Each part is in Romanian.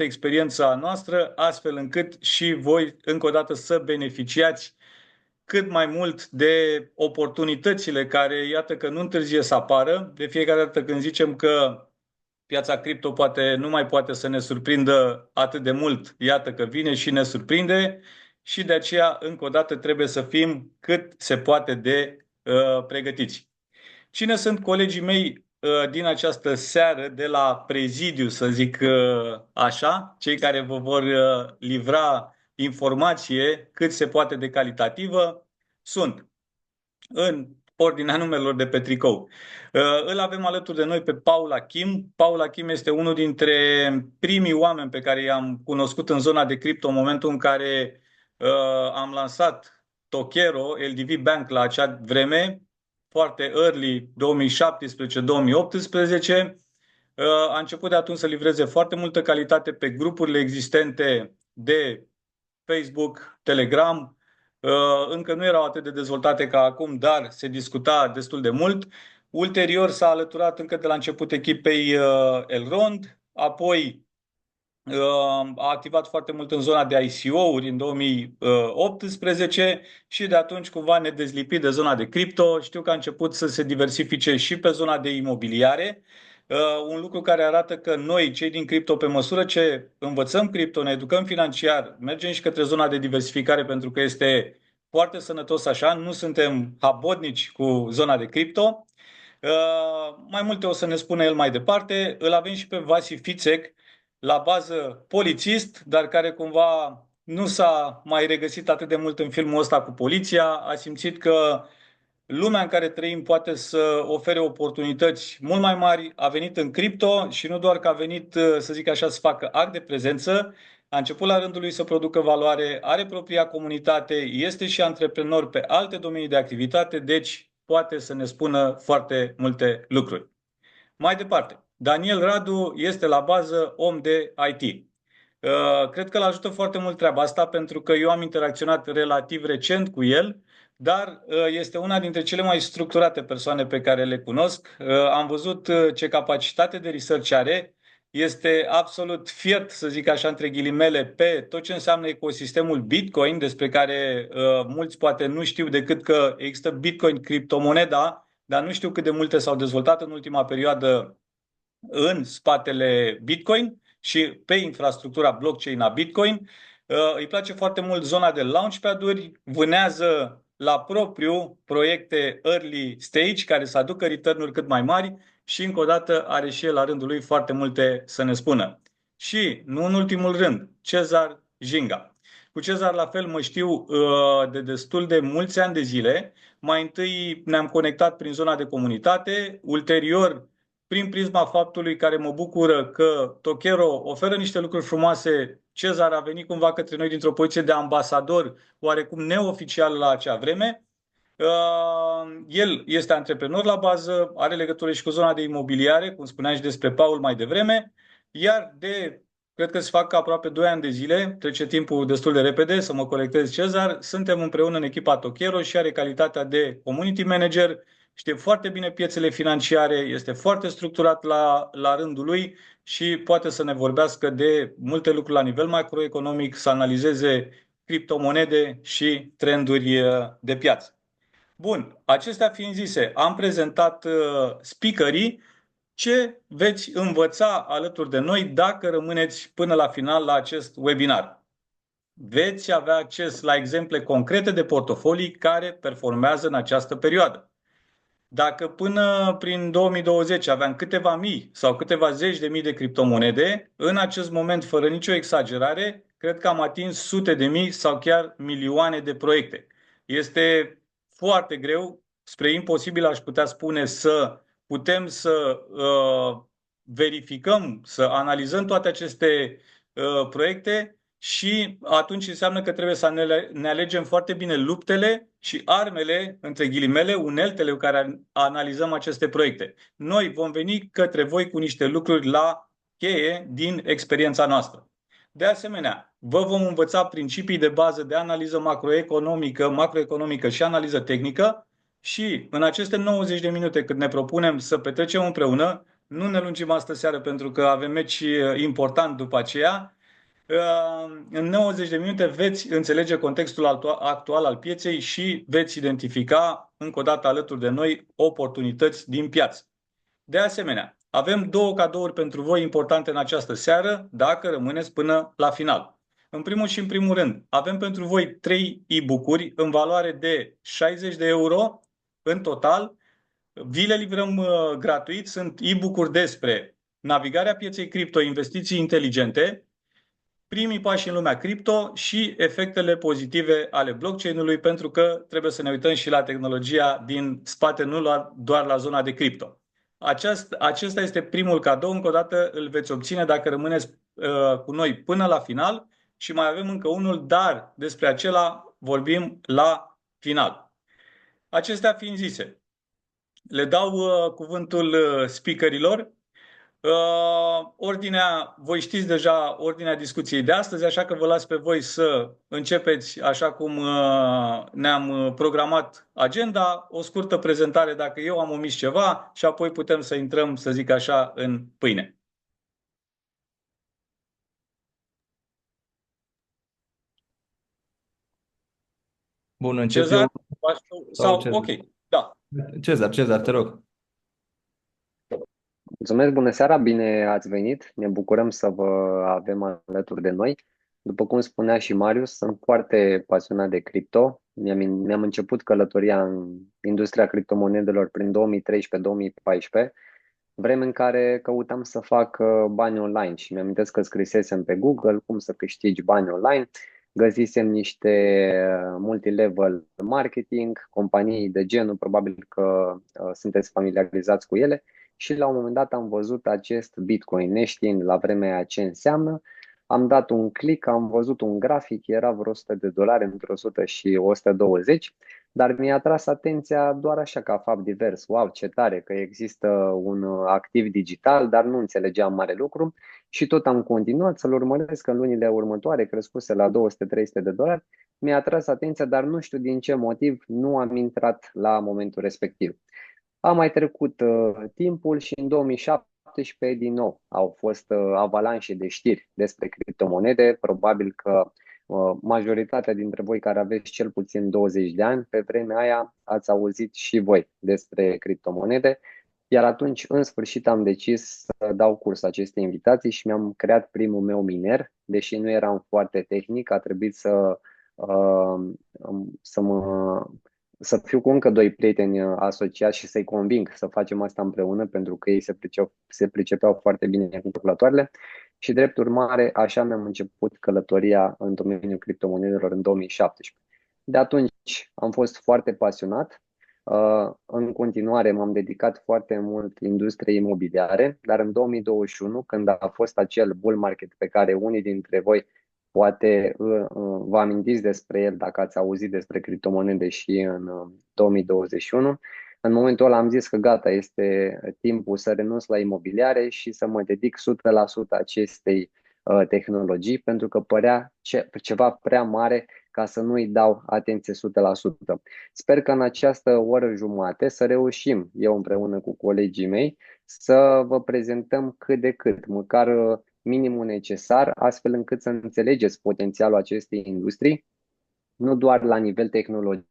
experiența noastră, astfel încât și voi, încă o dată, să beneficiați cât mai mult de oportunitățile care, iată că nu întârzie să apară. De fiecare dată când zicem că piața cripto nu mai poate să ne surprindă atât de mult, iată că vine și ne surprinde și de aceea, încă o dată, trebuie să fim cât se poate de pregătiți. Cine sunt colegii mei din această seară de la prezidiu, să zic așa, cei care vă vor livra informație cât se poate de calitativă? Sunt, în ordinea numelor de pe tricou. Îl avem alături de noi pe Paul Achim. Paul Achim este unul dintre primii oameni pe care i-am cunoscut în zona de cripto în momentul în care am lansat Tokero, LDV Bank la acea vreme, foarte early, 2017-2018. A început de atunci să livreze foarte multă calitate pe grupurile existente de Facebook, Telegram. Încă nu erau atât de dezvoltate ca acum, dar se discuta destul de mult. Ulterior s-a alăturat încă de la început echipei Elrond, apoi a activat foarte mult în zona de ICO-uri în 2018 și de atunci cumva ne dezlipit de zona de cripto. Știu că a început să se diversifice și pe zona de imobiliare. Un lucru care arată că noi, cei din cripto, pe măsură ce învățăm cripto, ne educăm financiar, mergem și către zona de diversificare pentru că este foarte sănătos așa, nu suntem habodnici cu zona de cripto. Mai multe o să ne spună el mai departe. Îl avem și pe Vasi Fițec, la bază polițist, dar care cumva nu s-a mai regăsit atât de mult în filmul ăsta cu poliția. A simțit că lumea în care trăim poate să ofere oportunități mult mai mari. A venit în cripto și nu doar că a venit, să zic așa, să facă act de prezență, a început la rândul lui să producă valoare, are propria comunitate, este și antreprenor pe alte domenii de activitate, deci poate să ne spună foarte multe lucruri. Mai departe, Daniel Radu este la bază om de IT. Cred că îl ajută foarte mult treaba asta pentru că eu am interacționat relativ recent cu el, dar este una dintre cele mai structurate persoane pe care le cunosc. Am văzut ce capacitate de research are. Este absolut fiert, să zic așa, între ghilimele, pe tot ce înseamnă ecosistemul Bitcoin, despre care mulți poate nu știu decât că există Bitcoin, criptomoneda, dar nu știu cât de multe s-au dezvoltat în ultima perioadă în spatele Bitcoin și pe infrastructura blockchain a Bitcoin. Îi place foarte mult zona de launchpad-uri, vânează la propriu proiecte early stage care să aducă return-uri cât mai mari și încă o dată are și el la rândul lui foarte multe să ne spună. Și, nu în ultimul rând, Cezar Jinga. Cu Cezar la fel mă știu de destul de mulți ani de zile. Mai întâi ne-am conectat prin zona de comunitate, ulterior prin prisma faptului care mă bucură că Tokero oferă niște lucruri frumoase. Cezar a venit cumva către noi dintr-o poziție de ambasador, oarecum neoficial la acea vreme. El este antreprenor la bază, are legătură și cu zona de imobiliare, cum spuneam și despre Paul mai devreme, iar cred că se fac aproape 2 ani de zile, trece timpul destul de repede, să mă colectez Cezar, suntem împreună în echipa Tokero și are calitatea de community manager, știe foarte bine piețele financiare, este foarte structurat la rândul lui și poate să ne vorbească de multe lucruri la nivel macroeconomic, să analizeze criptomonede și trenduri de piață. Bun, acestea fiind zise, am prezentat speakerii. Ce veți învăța alături de noi dacă rămâneți până la final la acest webinar? Veți avea acces la exemple concrete de portofolii care performează în această perioadă. Dacă până prin 2020 aveam câteva mii sau câteva zeci de mii de criptomonede, în acest moment, fără nicio exagerare, cred că am atins sute de mii sau chiar milioane de proiecte. Este foarte greu, spre imposibil aș putea spune, să putem să verificăm, să analizăm toate aceste proiecte și atunci înseamnă că trebuie să ne alegem foarte bine luptele și armele, între ghilimele, uneltele cu care analizăm aceste proiecte. Noi vom veni către voi cu niște lucruri la cheie din experiența noastră. De asemenea, vă vom învăța principii de bază de analiză macroeconomică și analiză tehnică și în aceste 90 de minute cât ne propunem să petrecem împreună, Nu ne lungim astă seară pentru că avem meci important după aceea. În 90 de minute veți înțelege contextul actual al pieței și veți identifica încă o dată alături de noi oportunități din piață. De asemenea, avem două cadouri pentru voi importante în această seară, dacă rămâneți până la final. În primul și în primul rând, avem pentru voi 3 e-book-uri în valoare de 60 de euro în total. Vi le livrăm gratuit. Sunt e-book-uri despre navigarea pieței cripto, investiții inteligente, primii pași în lumea cripto și efectele pozitive ale blockchain-ului, pentru că trebuie să ne uităm și la tehnologia din spate, nu doar la zona de cripto. Acesta este primul cadou, încă o dată îl veți obține dacă rămâneți cu noi până la final și mai avem încă unul, dar despre acela vorbim la final. Acestea fiind zise, le dau cuvântul speakerilor. Ordinea, voi știți deja ordinea discuției de astăzi, așa că vă las pe voi să începeți așa cum ne-am programat agenda, o scurtă prezentare dacă eu am omis ceva și apoi putem să intrăm, să zic așa, în pâine. Bun, încep Cezar? eu sau Sau, Cezar? ok, da. Cezar, te rog. Mulțumesc, bună seara, bine ați venit. Ne bucurăm să vă avem alături de noi. După cum spunea și Marius, sunt foarte pasionat de cripto. Mi-am început călătoria în industria criptomonedelor prin 2013-2014, vreme în care căutam să fac bani online și mi-amintesc că scrisesem pe Google cum să câștigi bani online. Găsisem niște multilevel marketing, companii de genul, probabil că sunteți familiarizați cu ele. Și la un moment dat am văzut acest Bitcoin, neștiind la vremea aia ce înseamnă. Am dat un click, am văzut un grafic, era vreo $100, între 100 și 120, dar mi-a atras atenția doar așa ca fapt divers. Wow, ce tare că există un activ digital, dar nu înțelegeam mare lucru și tot am continuat să-l urmăresc în lunile următoare, crescuse la $200-300. Mi-a atras atenția, dar nu știu din ce motiv nu am intrat la momentul respectiv. A mai trecut timpul și în 2017 din nou au fost avalanșe de știri despre criptomonede. Probabil că majoritatea dintre voi care aveți cel puțin 20 de ani, pe vremea aia ați auzit și voi despre criptomonede. Iar atunci, în sfârșit, am decis să dau curs acestei invitații și mi-am creat primul meu miner, deși nu eram foarte tehnic, a trebuit uh, să mă să fiu cu încă doi prieteni asociați și să-i conving să facem asta împreună, pentru că ei se pricepeau foarte bine cu calculatoarele și drept urmare așa mi-am început călătoria în domeniul criptomonedelor în 2017. De atunci am fost foarte pasionat. În continuare m-am dedicat foarte mult industriei imobiliare, dar în 2021, când a fost acel bull market pe care unii dintre voi poate vă amintiți despre el dacă ați auzit despre criptomonede și în 2021. În momentul ăla am zis că gata, este timpul să renunț la imobiliare și să mă dedic 100% acestei tehnologii, pentru că părea ceva prea mare ca să nu îi dau atenție 100%. Sper că în această oră jumate să reușim, eu împreună cu colegii mei, să vă prezentăm cât de cât, măcar minimul necesar, astfel încât să înțelegeți potențialul acestei industrii, nu doar la nivel tehnologic,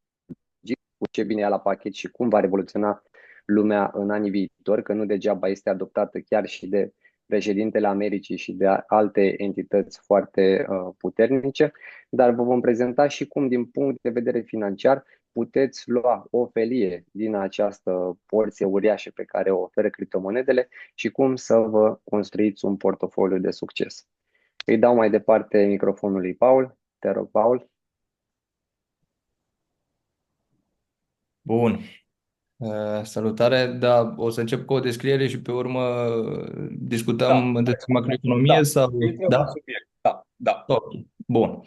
cu ce bine ia la pachet și cum va revoluționa lumea în anii viitori, că nu degeaba este adoptată chiar și de președintele Americii și de alte entități foarte puternice, dar vă vom prezenta și cum, din punct de vedere financiar, puteți lua o felie din această porție uriașă pe care o oferă criptomonedele și cum să vă construiți un portofoliu de succes. Îi dau mai departe microfonul lui Paul. Te rog, Paul. Bun. Salutare, da, o să încep cu o descriere și pe urmă Da, discutăm despre da. macroeconomie sau... Intrăm în Da? subiect. Da, da. Ok, bun.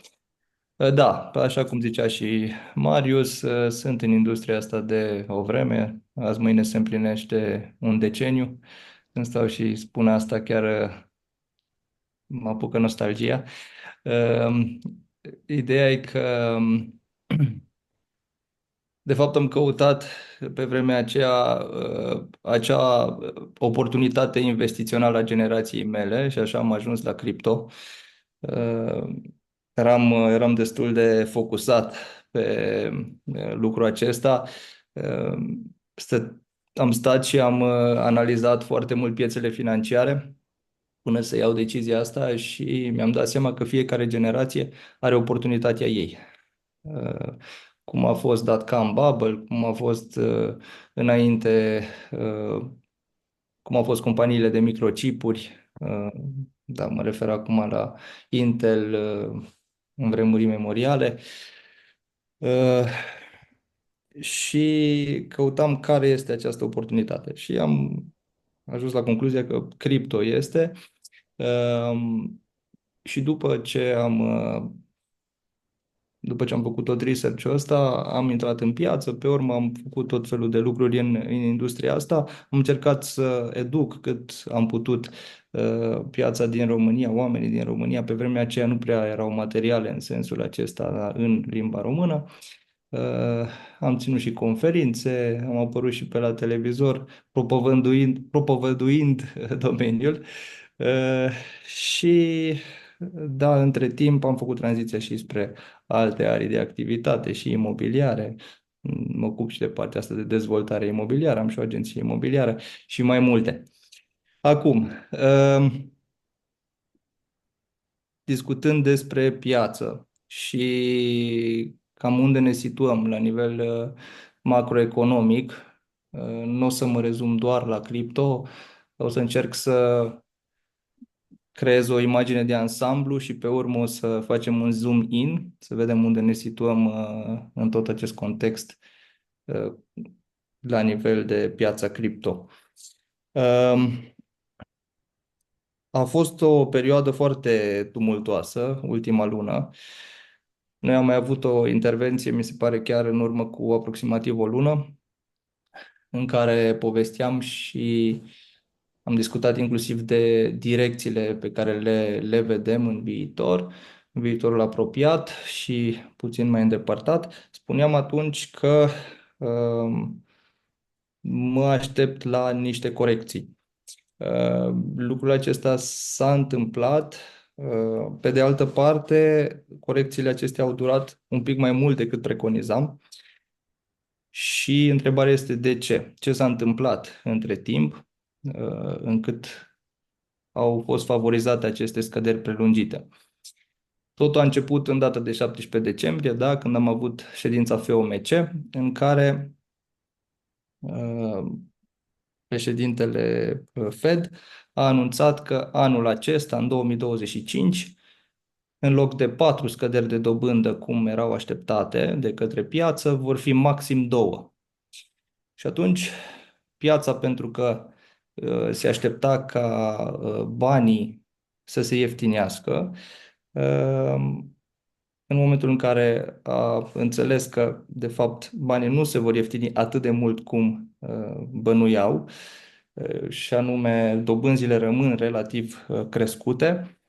Da, așa cum zicea și Marius, sunt în industria asta de o vreme. Azi mâine se împlinește un deceniu. Când stau și spun asta, chiar mă apucă nostalgia. Ideea e că De fapt, am căutat pe vremea aceea acea oportunitate investițională a generației mele și așa am ajuns la cripto. Uh, eram destul de focusat pe lucrul acesta. Uh, stă- Am stat și am analizat foarte mult piețele financiare până să iau decizia asta și mi-am dat seama că fiecare generație are oportunitatea ei. Uh, Cum a fost dot-com bubble, cum a fost înainte, cum au fost companiile de microchipuri, da, mă refer acum la Intel, în vremuri memoriale, uh, și căutam care este această oportunitate. Și am ajuns la concluzia că cripto este. Și după ce am făcut tot research-ul ăsta, am intrat în piață, pe urmă am făcut tot felul de lucruri în industria asta, am încercat să educ cât am putut piața din România, oamenii din România. Pe vremea aceea nu prea erau materiale în sensul acesta în limba română. Uh, Am ținut și conferințe, am apărut și pe la televizor propovăduind domeniul. Și da, între timp am făcut tranziția și spre alte arii de activitate și imobiliare. Mă ocup și de partea asta de dezvoltare imobiliară, am și o agenție imobiliară și mai multe. Acum, discutând despre piață și cam unde ne situăm la nivel macroeconomic, nu o să mă rezum doar la cripto, o să încerc să creez o imagine de ansamblu și pe urmă o să facem un zoom in, să vedem unde ne situăm în tot acest context uh, la nivel de piața cripto. A fost o perioadă foarte tumultuoasă, ultima lună. Noi am mai avut o intervenție, mi se pare chiar în urmă cu aproximativ o lună, în care povesteam și am discutat inclusiv de direcțiile pe care le vedem în viitorul apropiat și puțin mai îndepărtat. Spuneam atunci că mă aștept la niște corecții. Lucrul acesta s-a întâmplat. Pe de altă parte, corecțiile acestea au durat un pic mai mult decât preconizam. Și întrebarea este de ce? Ce s-a întâmplat între timp încât au fost favorizate aceste scăderi prelungite? Totul a început în data de 17 decembrie, da, când am avut ședința FOMC, în care președintele Fed a anunțat că anul acesta, în 2025, în loc de 4 scăderi de dobândă, cum erau așteptate de către piață, vor fi maxim 2. Și atunci, piața, pentru că se aștepta ca banii să se ieftinească, în momentul în care a înțeles că, de fapt, banii nu se vor ieftini atât de mult cum bănuiau, și anume dobânzile rămân relativ crescute,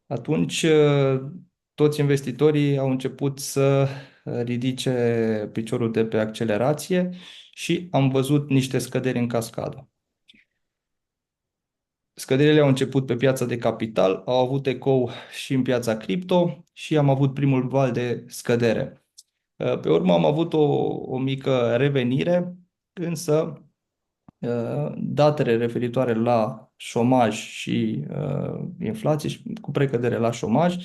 atunci toți investitorii au început să ridice piciorul de pe accelerație și am văzut niște scăderi în cascadă. Scăderile au început pe piața de capital, au avut ecou și în piața cripto și am avut primul val de scădere. Pe urmă am avut o mică revenire, însă datele referitoare la șomaj și inflație și cu precădere la șomaj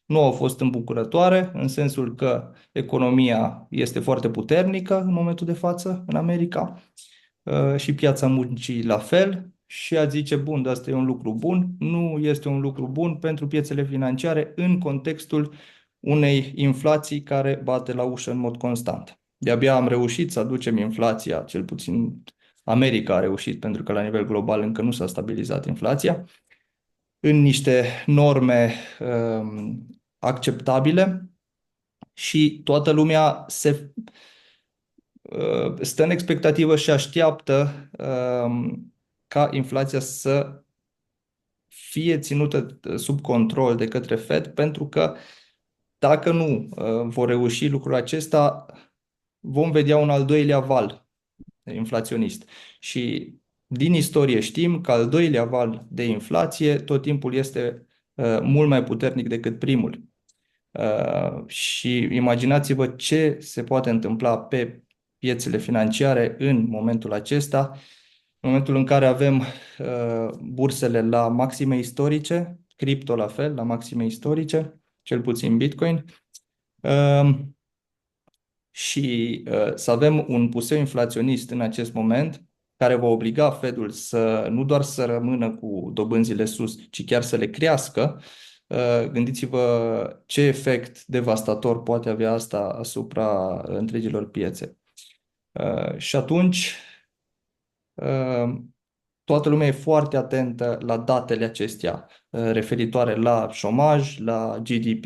nu au fost îmbucurătoare, în sensul că economia este foarte puternică în momentul de față în America și piața muncii la fel. Și a zice, bun, dar asta e un lucru bun. Nu este un lucru bun pentru piețele financiare în contextul unei inflații care bate la ușă în mod constant. De-abia am reușit să aducem inflația, cel puțin America a reușit, pentru că la nivel global încă nu s-a stabilizat inflația, în niște norme acceptabile și toată lumea stă în expectativă și așteaptă ca inflația să fie ținută sub control de către Fed, pentru că dacă nu vor reuși lucrul acesta, vom vedea un al doilea val inflaționist. Și din istorie știm că al doilea val de inflație tot timpul este mult mai puternic decât primul. Și imaginați-vă ce se poate întâmpla pe piețele financiare în momentul acesta, în momentul în care avem bursele la maxime istorice, cripto la fel, la maxime istorice, cel puțin Bitcoin, și să avem un puseu inflaționist în acest moment care va obliga Fedul să nu doar să rămână cu dobânzile sus, ci chiar să le crească. Gândiți-vă ce efect devastator poate avea asta asupra întregilor piețe. Și atunci toată lumea e foarte atentă la datele acestea referitoare la șomaj, la GDP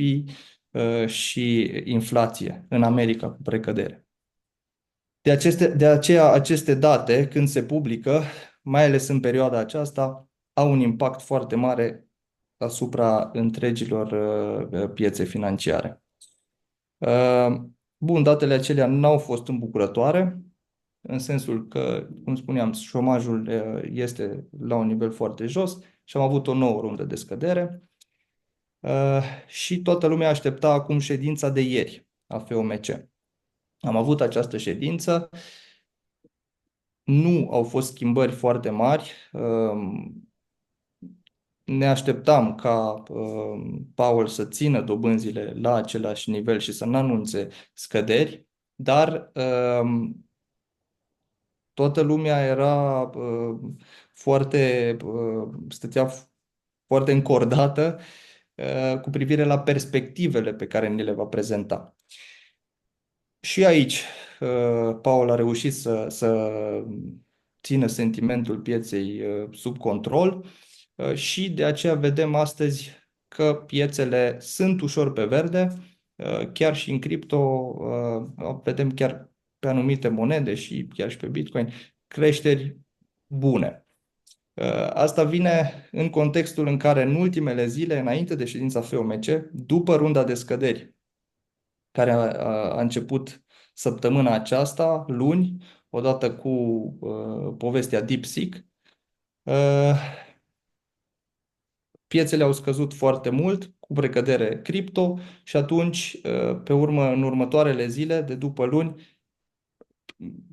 și inflație în America cu precădere. De aceea, aceste date, când se publică, mai ales în perioada aceasta, au un impact foarte mare asupra întregilor piețe financiare. Bun, datele acelea n-au fost îmbucurătoare, în sensul că, cum spuneam, șomajul este la un nivel foarte jos și am avut o nouă rundă de scădere. Și toată lumea aștepta acum ședința de ieri a FOMC. Am avut această ședință, nu au fost schimbări foarte mari. Ne așteptam ca Powell să țină dobânzile la același nivel și să nu anunțe scăderi, dar toată lumea era stătea foarte încordată cu privire la perspectivele pe care ni le va prezenta. Și aici Powell a reușit să țină sentimentul pieței sub control și de aceea vedem astăzi că piețele sunt ușor pe verde, chiar și în cripto, vedem chiar pe anumite monede și chiar și pe Bitcoin creșteri bune. Asta vine în contextul în care în ultimele zile, înainte de ședința FOMC, după runda de scăderi care a început săptămâna aceasta, luni, odată cu povestea DeepSeek, piețele au scăzut foarte mult, cu precădere cripto, și atunci, în următoarele zile, de după luni,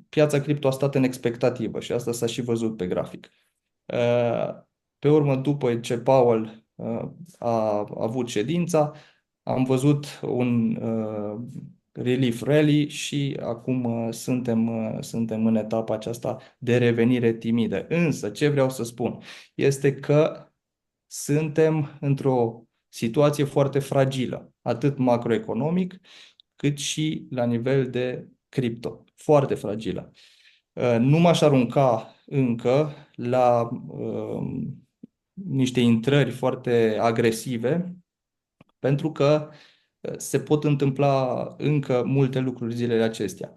piața cripto a stat în expectativă și asta s-a și văzut pe grafic. Pe urmă, după ce Powell a avut ședința, am văzut un relief rally și acum suntem în etapa aceasta de revenire timidă. Însă, ce vreau să spun este că suntem într-o situație foarte fragilă, atât macroeconomic, cât și la nivel de cripto. Foarte fragilă. Nu m-aș arunca încă la niște intrări foarte agresive, pentru că se pot întâmpla încă multe lucruri zilele acestea.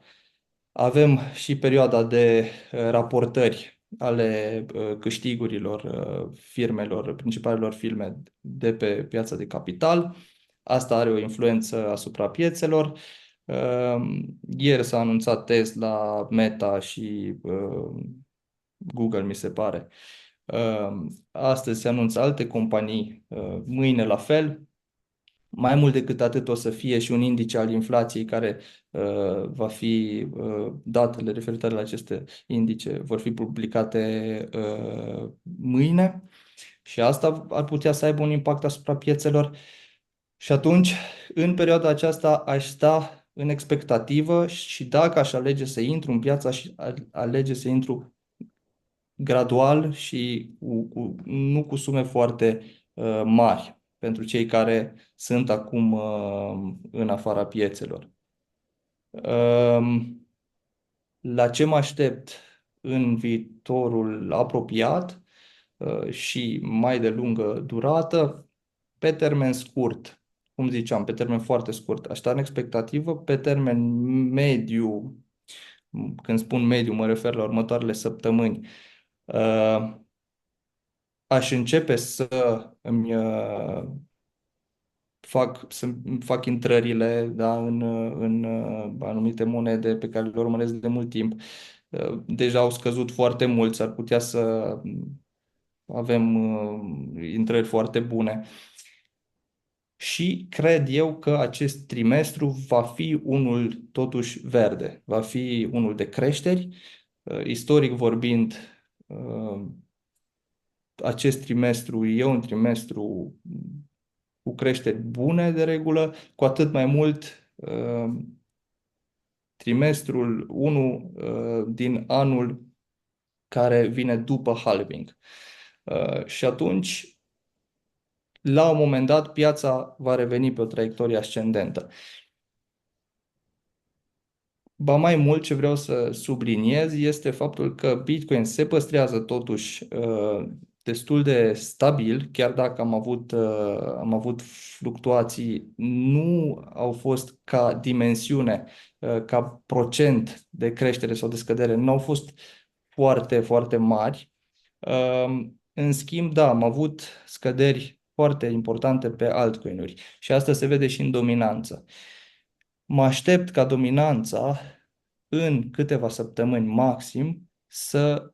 Avem și perioada de raportări ale câștigurilor firmelor, principalelor firme de pe piața de capital. Asta are o influență asupra piețelor. Ieri s-a anunțat Tesla, Meta și Google, mi se pare. Astăzi se anunță alte companii, mâine la fel. Mai mult decât atât, o să fie și un indice al inflației care va fi, datele referitoare la aceste indice vor fi publicate mâine și asta ar putea să aibă un impact asupra piețelor. Și atunci, în perioada aceasta, aș sta în expectativă și dacă aș alege să intru în piață, aș alege să intru gradual și nu cu sume foarte mari pentru cei care sunt acum în afara piețelor. La ce mă aștept în viitorul apropiat și mai de lungă durată? Pe termen scurt, cum ziceam, pe termen foarte scurt, aș sta în expectativă. Pe termen mediu, când spun mediu, mă refer la următoarele săptămâni, aș începe să îmi fac intrările, da, în anumite monede pe care le urmăresc de mult timp. Deja au scăzut foarte mult, s-ar putea să avem intrări foarte bune. Și cred eu că acest trimestru va fi unul totuși verde, va fi unul de creșteri. Istoric vorbind, acest trimestru e un trimestru cu creșteri bune de regulă, cu atât mai mult trimestrul 1 din anul care vine după halving. Și atunci, la un moment dat, piața va reveni pe o traiectorie ascendentă. Ba mai mult, ce vreau să subliniez este faptul că Bitcoin se păstrează totuși destul de stabil, chiar dacă am avut fluctuații, nu au fost ca dimensiune, ca procent de creștere sau de scădere, nu au fost foarte, foarte mari. În schimb, da, am avut scăderi foarte importante pe altcoin-uri și asta se vede și în dominanță. Mă aștept ca dominanța în câteva săptămâni maxim să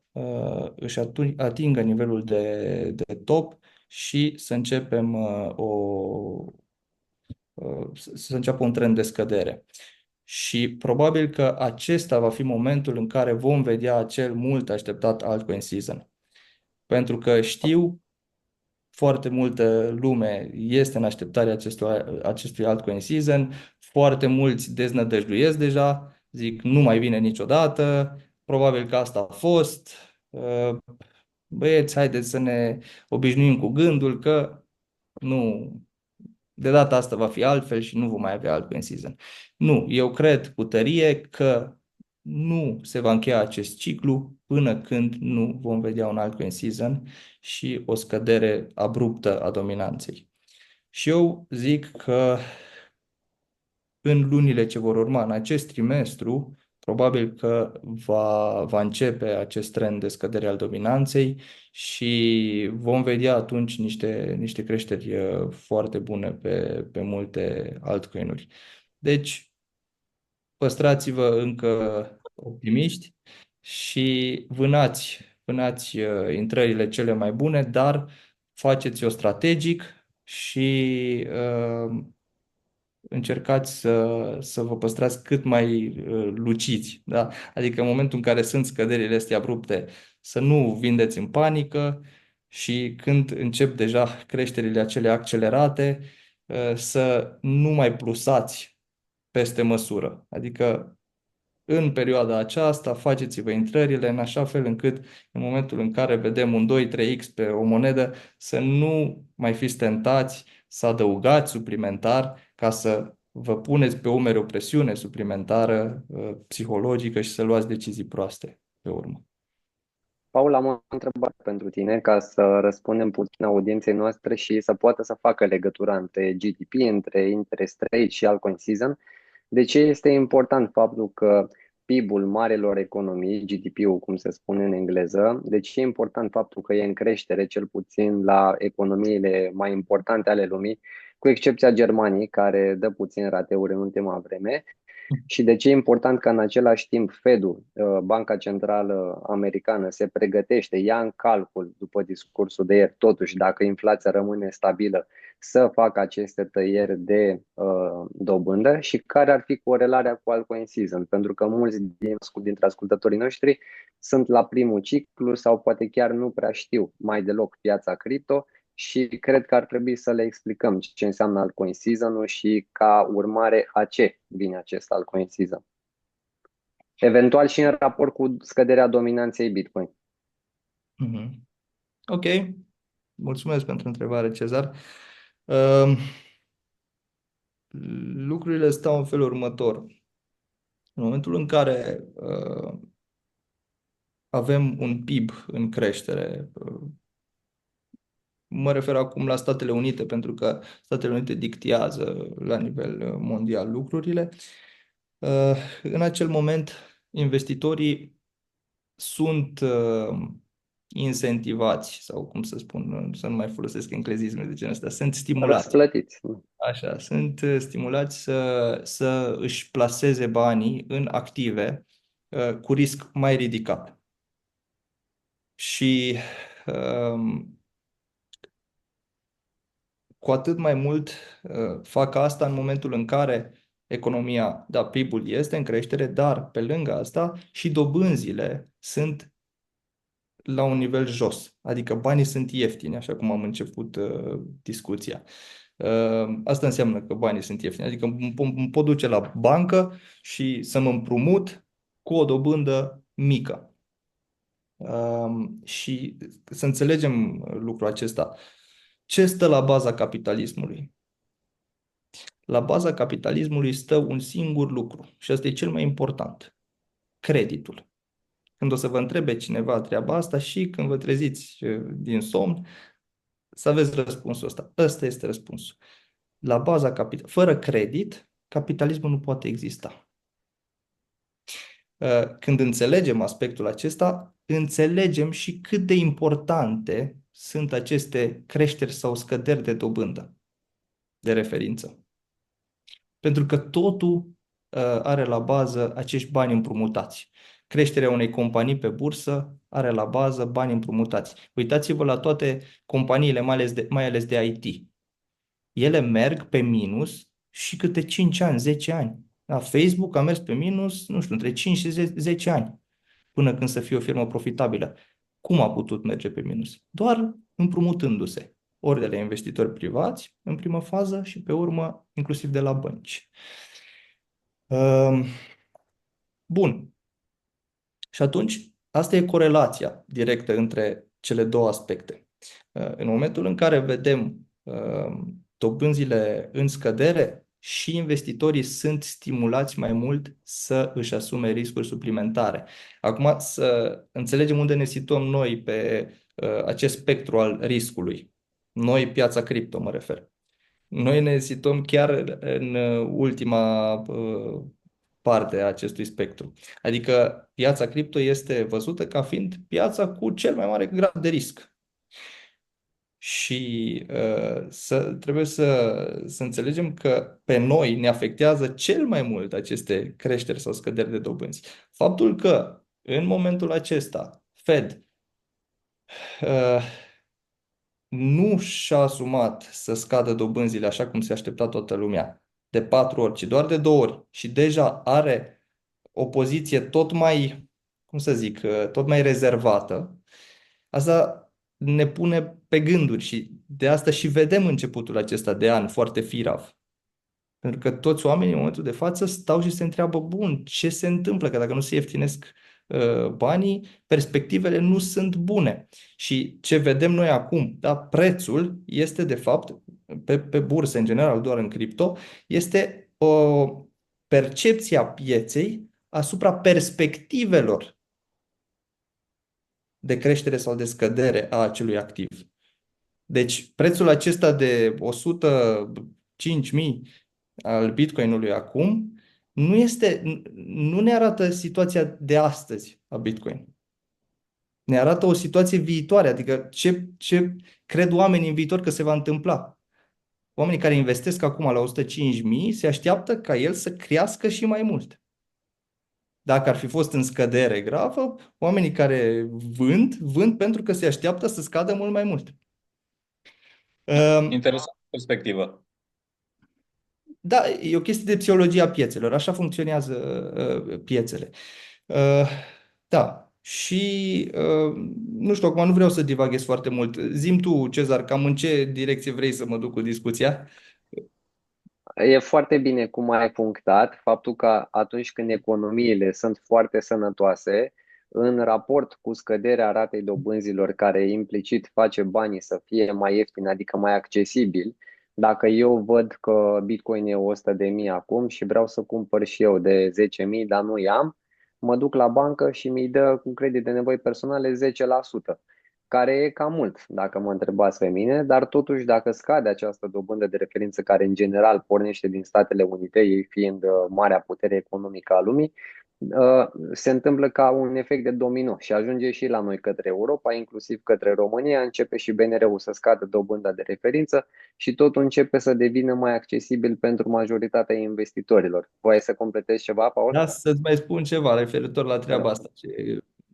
își atingă nivelul de top și să începem să înceapă un trend de scădere. Și probabil că acesta va fi momentul în care vom vedea acel mult așteptat altcoin season. Pentru că știu, foarte multă lume este în așteptarea acestui altcoin season, foarte mulți deznădăjduiesc deja, zic nu mai vine niciodată, probabil că asta a fost. Băieți, haideți să ne obișnuim cu gândul că nu, de data asta va fi altfel și nu vom mai avea altcoin season. Nu, eu cred cu tărie că nu se va încheia acest ciclu până când nu vom vedea un altcoin season și o scădere abruptă a dominanței. Și eu zic că în lunile ce vor urma, în acest trimestru, probabil că va începe acest trend de scădere al dominanței și vom vedea atunci niște creșteri foarte bune pe multe altcoin-uri. Deci, păstrați-vă încă optimiști și vânați intrările cele mai bune, dar faceți-o strategic și încercați să vă păstrați cât mai luciți. Da? Adică în momentul în care sunt scăderile astea abrupte, să nu vindeți în panică și când încep deja creșterile acelea accelerate, să nu mai plusați peste măsură. Adică în perioada aceasta faceți-vă intrările în așa fel încât în momentul în care vedem un 2-3x pe o monedă să nu mai fiți tentați să adăugați suplimentar ca să vă puneți pe umeri o presiune suplimentară psihologică și să luați decizii proaste pe urmă. Paul, am o întrebare pentru tine ca să răspundem puțin audienței noastre și să poată să facă legătura între GDP, între interest rate și altcoin season. De ce este important faptul că PIB-ul marelor economii, GDP-ul cum se spune în engleză, de ce e important faptul că e în creștere, cel puțin la economiile mai importante ale lumii, cu excepția Germaniei, care dă puțin rateuri în ultima vreme, și de ce e important că în același timp Fed-ul, Banca Centrală Americană, se pregătește, ia în calcul după discursul de ieri, totuși dacă inflația rămâne stabilă, să facă aceste tăieri de dobândă și care ar fi corelarea cu altcoin season, pentru că mulți dintre ascultătorii noștri sunt la primul ciclu sau poate chiar nu prea știu mai deloc piața cripto și cred că ar trebui să le explicăm ce înseamnă altcoin season-ul și ca urmare a ce vine acest altcoin season. Eventual și în raport cu scăderea dominanței Bitcoin. Ok, mulțumesc pentru întrebare, Cezar. Lucrurile stau în felul următor. În momentul în care avem un PIB în creștere, mă refer acum la Statele Unite, pentru că Statele Unite dictează la nivel mondial lucrurile. În acel moment, investitorii sunt incentivați, sau cum să spun, să nu mai folosesc englezisme de genul ăsta, sunt stimulați. Răsplătiți. Așa, sunt stimulați să își plaseze banii în active cu risc mai ridicat. Și um, cu atât mai mult fac asta în momentul în care economia, da, PIB-ul este în creștere, dar pe lângă asta și dobânzile sunt la un nivel jos, adică banii sunt ieftini, așa cum am început discuția. Asta înseamnă că banii sunt ieftini, adică îmi pot duce la bancă și să mă împrumut cu o dobândă mică. Și să înțelegem lucrul acesta. Ce stă la baza capitalismului? La baza capitalismului stă un singur lucru și ăsta e cel mai important: creditul. Când o să vă întrebe cineva treaba asta și când vă treziți din somn, să aveți răspunsul ăsta. Ăsta este răspunsul. La baza fără credit, capitalismul nu poate exista. Când înțelegem aspectul acesta, înțelegem și cât de importante sunt aceste creșteri sau scăderi de dobândă, de referință. Pentru că totul are la bază acești bani împrumutați. Creșterea unei companii pe bursă are la bază bani împrumutați. Uitați-vă la toate companiile, mai ales de IT. Ele merg pe minus și câte 5 ani, 10 ani. Da, Facebook a mers pe minus, nu știu, între 5 și 10 ani, până când să fie o firmă profitabilă. Cum a putut merge pe minus? Doar împrumutându-se. Ori de la investitori privați, în primă fază, și pe urmă, inclusiv de la bănci. Bun. Și atunci, asta e corelația directă între cele două aspecte. În momentul în care vedem dobânzile în scădere, și investitorii sunt stimulați mai mult să își asume riscuri suplimentare. Acum să înțelegem unde ne situăm noi pe acest spectru al riscului. Noi, piața cripto, mă refer. Noi ne situăm chiar în ultima parte a acestui spectru. Adică piața cripto este văzută ca fiind piața cu cel mai mare grad de risc. Și trebuie să înțelegem că pe noi ne afectează cel mai mult aceste creșteri sau scăderi de dobânzi. Faptul că în momentul acesta Fed nu și-a asumat să scadă dobânzile așa cum se aștepta toată lumea, de 4 ori, ci doar de 2 ori, și deja are o poziție tot mai, cum să zic, tot mai rezervată, asta ne pune pe gânduri și de asta și vedem începutul acesta de an foarte firav. Pentru că toți oamenii în momentul de față stau și se întreabă, bun, ce se întâmplă? Că dacă nu se ieftinesc banii, perspectivele nu sunt bune. Și ce vedem noi acum, da, prețul este de fapt, pe bursă în general, doar în cripto, este o percepție a pieței asupra perspectivelor de creștere sau de scădere a acelui activ. Deci prețul acesta de 105.000 al Bitcoinului acum nu ne arată situația de astăzi a Bitcoin. Ne arată o situație viitoare, adică ce cred oamenii în viitor că se va întâmpla. Oamenii care investesc acum la 105.000 se așteaptă ca el să crească și mai mult. Dacă ar fi fost în scădere gravă, oamenii care vând pentru că se așteaptă să scadă mult mai mult. Interesantă perspectivă. Da, e o chestie de psihologie a piețelor, așa funcționează piețele. Da, și nu știu, acum nu vreau să divaghez foarte mult. Zi-mi tu, Cezar, cam în ce direcție vrei să mă duc cu discuția? E foarte bine cum ai punctat faptul că atunci când economiile sunt foarte sănătoase, în raport cu scăderea ratei dobânzilor, care implicit face banii să fie mai ieftini, adică mai accesibili, dacă eu văd că Bitcoin e 100.000 acum și vreau să cumpăr și eu de 10.000, dar nu i-am, mă duc la bancă și mi dă cu credit de nevoi personale 10%, care e cam mult, dacă mă întrebați pe mine, dar totuși dacă scade această dobândă de referință, care în general pornește din Statele Unite, ei fiind marea putere economică a lumii, se întâmplă ca un efect de domino și ajunge și la noi către Europa, inclusiv către România, începe și BNR-ul să scadă dobânda de referință și totul începe să devină mai accesibil pentru majoritatea investitorilor. Voiai să completezi ceva, Paul? Da, să-ți mai spun ceva referitor la Te treaba rog. asta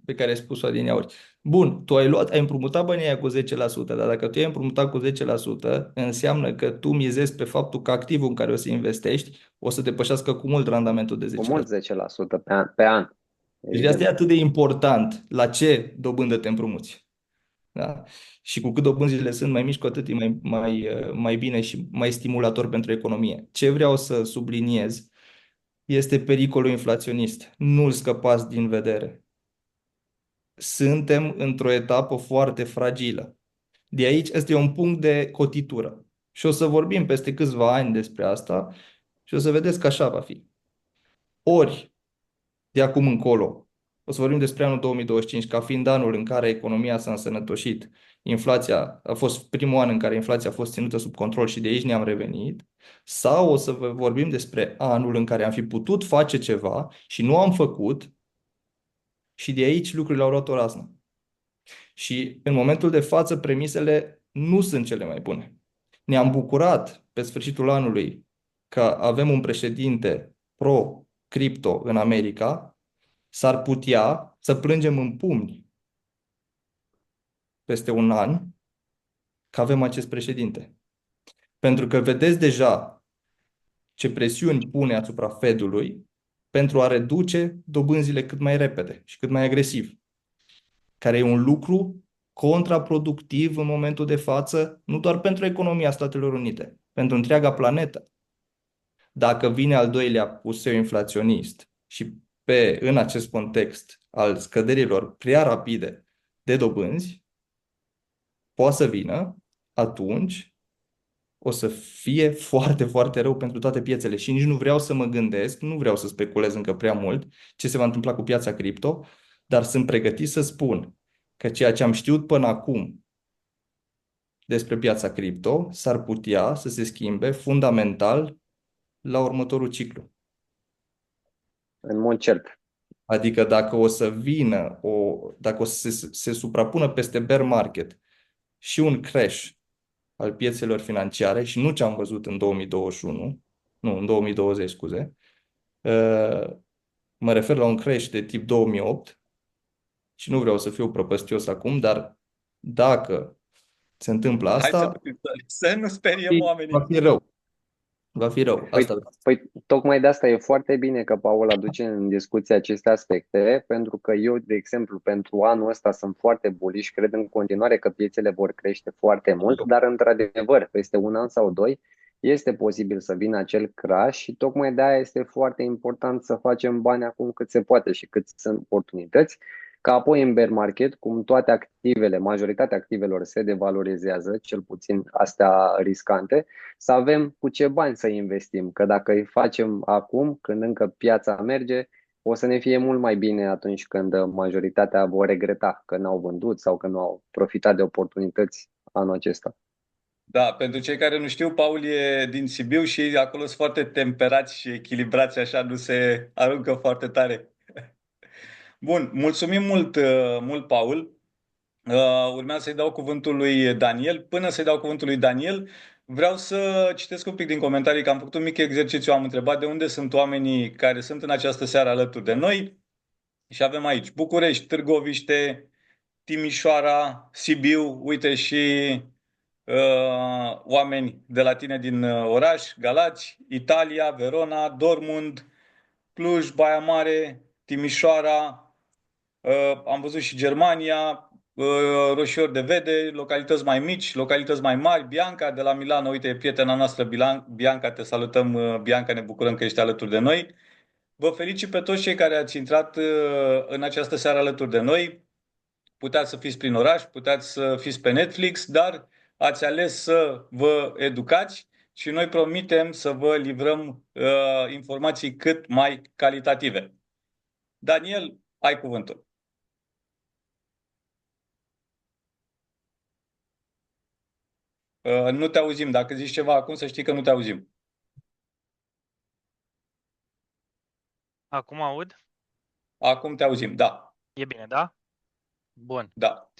pe care ai spus-o adineauri. Bun, ai împrumutat banii aia cu 10%, dar dacă tu ai împrumutat cu 10%, înseamnă că tu mizezi pe faptul că activul în care o să investești o să depășească cu mult randamentul de Cu 10%. mult 10% pe an, Deci de asta e evident. atât de important la ce dobândă te împrumuți. Da? Și cu cât dobânzile sunt mai mici, cu atât e mai bine și mai stimulator pentru economie. Ce vreau să subliniez este pericolul inflaționist. Nu-l scăpați din vedere. Suntem într-o etapă foarte fragilă. De aici, este un punct de cotitură. Și o să vorbim peste câțiva ani despre asta și o să vedeți că așa va fi. Ori, de acum încolo, o să vorbim despre anul 2025 ca fiind anul în care economia s-a însănătoșit. Inflația a fost primul an în care inflația a fost ținută sub control și de aici ne-am revenit. Sau o să vorbim despre anul în care am fi putut face ceva și nu am făcut și de aici lucrurile au luat o razna. Și în momentul de față premisele nu sunt cele mai bune. Ne-am bucurat pe sfârșitul anului că avem un președinte pro-cripto în America. S-ar putea să plângem în pumni peste un an că avem acest președinte. Pentru că vedeți deja ce presiuni pune asupra Fedului pentru a reduce dobânzile cât mai repede și cât mai agresiv, care e un lucru contraproductiv în momentul de față, nu doar pentru economia Statelor Unite, pentru întreaga planetă. Dacă vine al doilea puseu inflaționist și în acest context al scăderilor prea rapide de dobânzi, poate să vină, atunci o să fie foarte, foarte rău pentru toate piețele și nici nu vreau să mă gândesc, nu vreau să speculez încă prea mult ce se va întâmpla cu piața cripto, dar sunt pregătit să spun că ceea ce am știut până acum despre piața cripto s-ar putea să se schimbe fundamental la următorul ciclu. În mod cert. Adică dacă o să vină, dacă o să se suprapună peste bear market și un crash al piețelor financiare și nu ce am văzut în 2021, nu, în 2020, scuze, mă refer la un crash de tip 2008 și nu vreau să fiu prăpăstios acum, dar dacă se întâmplă Hai să asta, să nu speriem va oamenii. fi rău. Va fi rău. Asta vreau. Păi, tocmai de asta e foarte bine că Paul aduce în discuție aceste aspecte, pentru că eu, de exemplu, pentru anul ăsta sunt foarte bullish, cred în continuare că piețele vor crește foarte mult, dar într-adevăr, peste un an sau doi, este posibil să vină acel crash și tocmai de aia este foarte important să facem bani acum cât se poate și cât sunt oportunități, ca apoi în bear market, cum toate activele, majoritatea activelor se devalorizează, cel puțin astea riscante, să avem cu ce bani să investim, că dacă îi facem acum, când încă piața merge, o să ne fie mult mai bine atunci când majoritatea vor regreta că n-au vândut sau că nu au profitat de oportunități anul acesta. Da, pentru cei care nu știu, Paul e din Sibiu și acolo sunt foarte temperați și echilibrați, așa nu se aruncă foarte tare. Bun, mulțumim mult, mult Paul. Urmează să-i dau cuvântul lui Daniel. Până să-i dau cuvântul lui Daniel, vreau să citesc un pic din comentarii, că am făcut un mic exercițiu. Am întrebat de unde sunt oamenii care sunt în această seară alături de noi. Și avem aici București, Târgoviște, Timișoara, Sibiu, uite și oameni de la tine din oraș, Galați, Italia, Verona, Dortmund, Cluj, Baia Mare, Timișoara, am văzut și Germania, Roșior de Vede, localități mai mici, localități mai mari, Bianca de la Milano, uite, e prietena noastră Bianca, te salutăm, Bianca, ne bucurăm că ești alături de noi. Vă felicit pe toți cei care ați intrat în această seară alături de noi. Puteați să fiți prin oraș, puteați să fiți pe Netflix, dar ați ales să vă educați și noi promitem să vă livrăm informații cât mai calitative. Daniel, ai cuvântul. Nu te auzim. Dacă zici ceva acum, să știi că nu te auzim. Acum aud? Acum te auzim, da, E bine, da? Bun. da.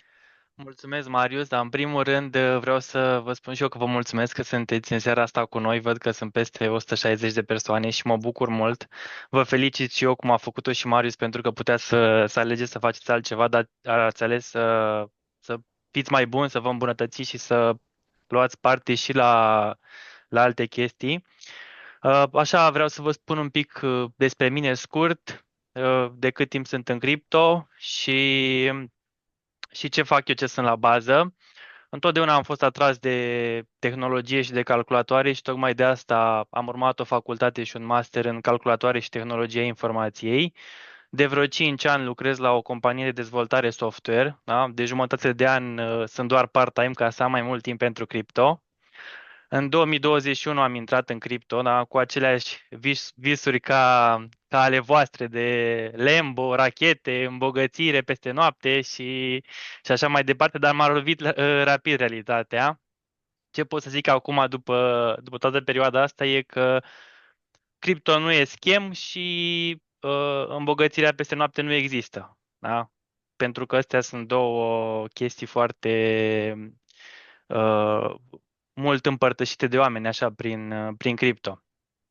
Mulțumesc, Marius, dar în primul rând vreau să vă spun și eu că vă mulțumesc că sunteți în seara asta cu noi. Văd că sunt peste 160 de persoane și mă bucur mult. Vă felicit și eu, cum a făcut-o și Marius, pentru că puteți să alegeți să faceți altceva, dar ați ales să fiți mai buni, să vă îmbunătățiți și să luați parte și la alte chestii. Așa, vreau să vă spun un pic despre mine scurt, de cât timp sunt în cripto și ce fac eu, ce sunt la bază. Întotdeauna am fost atras de tehnologie și de calculatoare și tocmai de asta am urmat o facultate și un master în calculatoare și tehnologia informației. De vreo 5 ani lucrez la o companie de dezvoltare software. Da? De jumătate de an sunt doar part-time ca să am mai mult timp pentru cripto. În 2021 am intrat în cripto, da, cu aceleași visuri ca ale voastre de Lambo, rachete, îmbogățire peste noapte și așa mai departe, dar m-a lovit rapid realitatea. Ce pot să zic acum după toată perioada asta e că cripto nu e schem și îmbogățirea peste noapte nu există. Da? Pentru că astea sunt două chestii foarte uh, mult împărtășite de oameni așa prin cripto.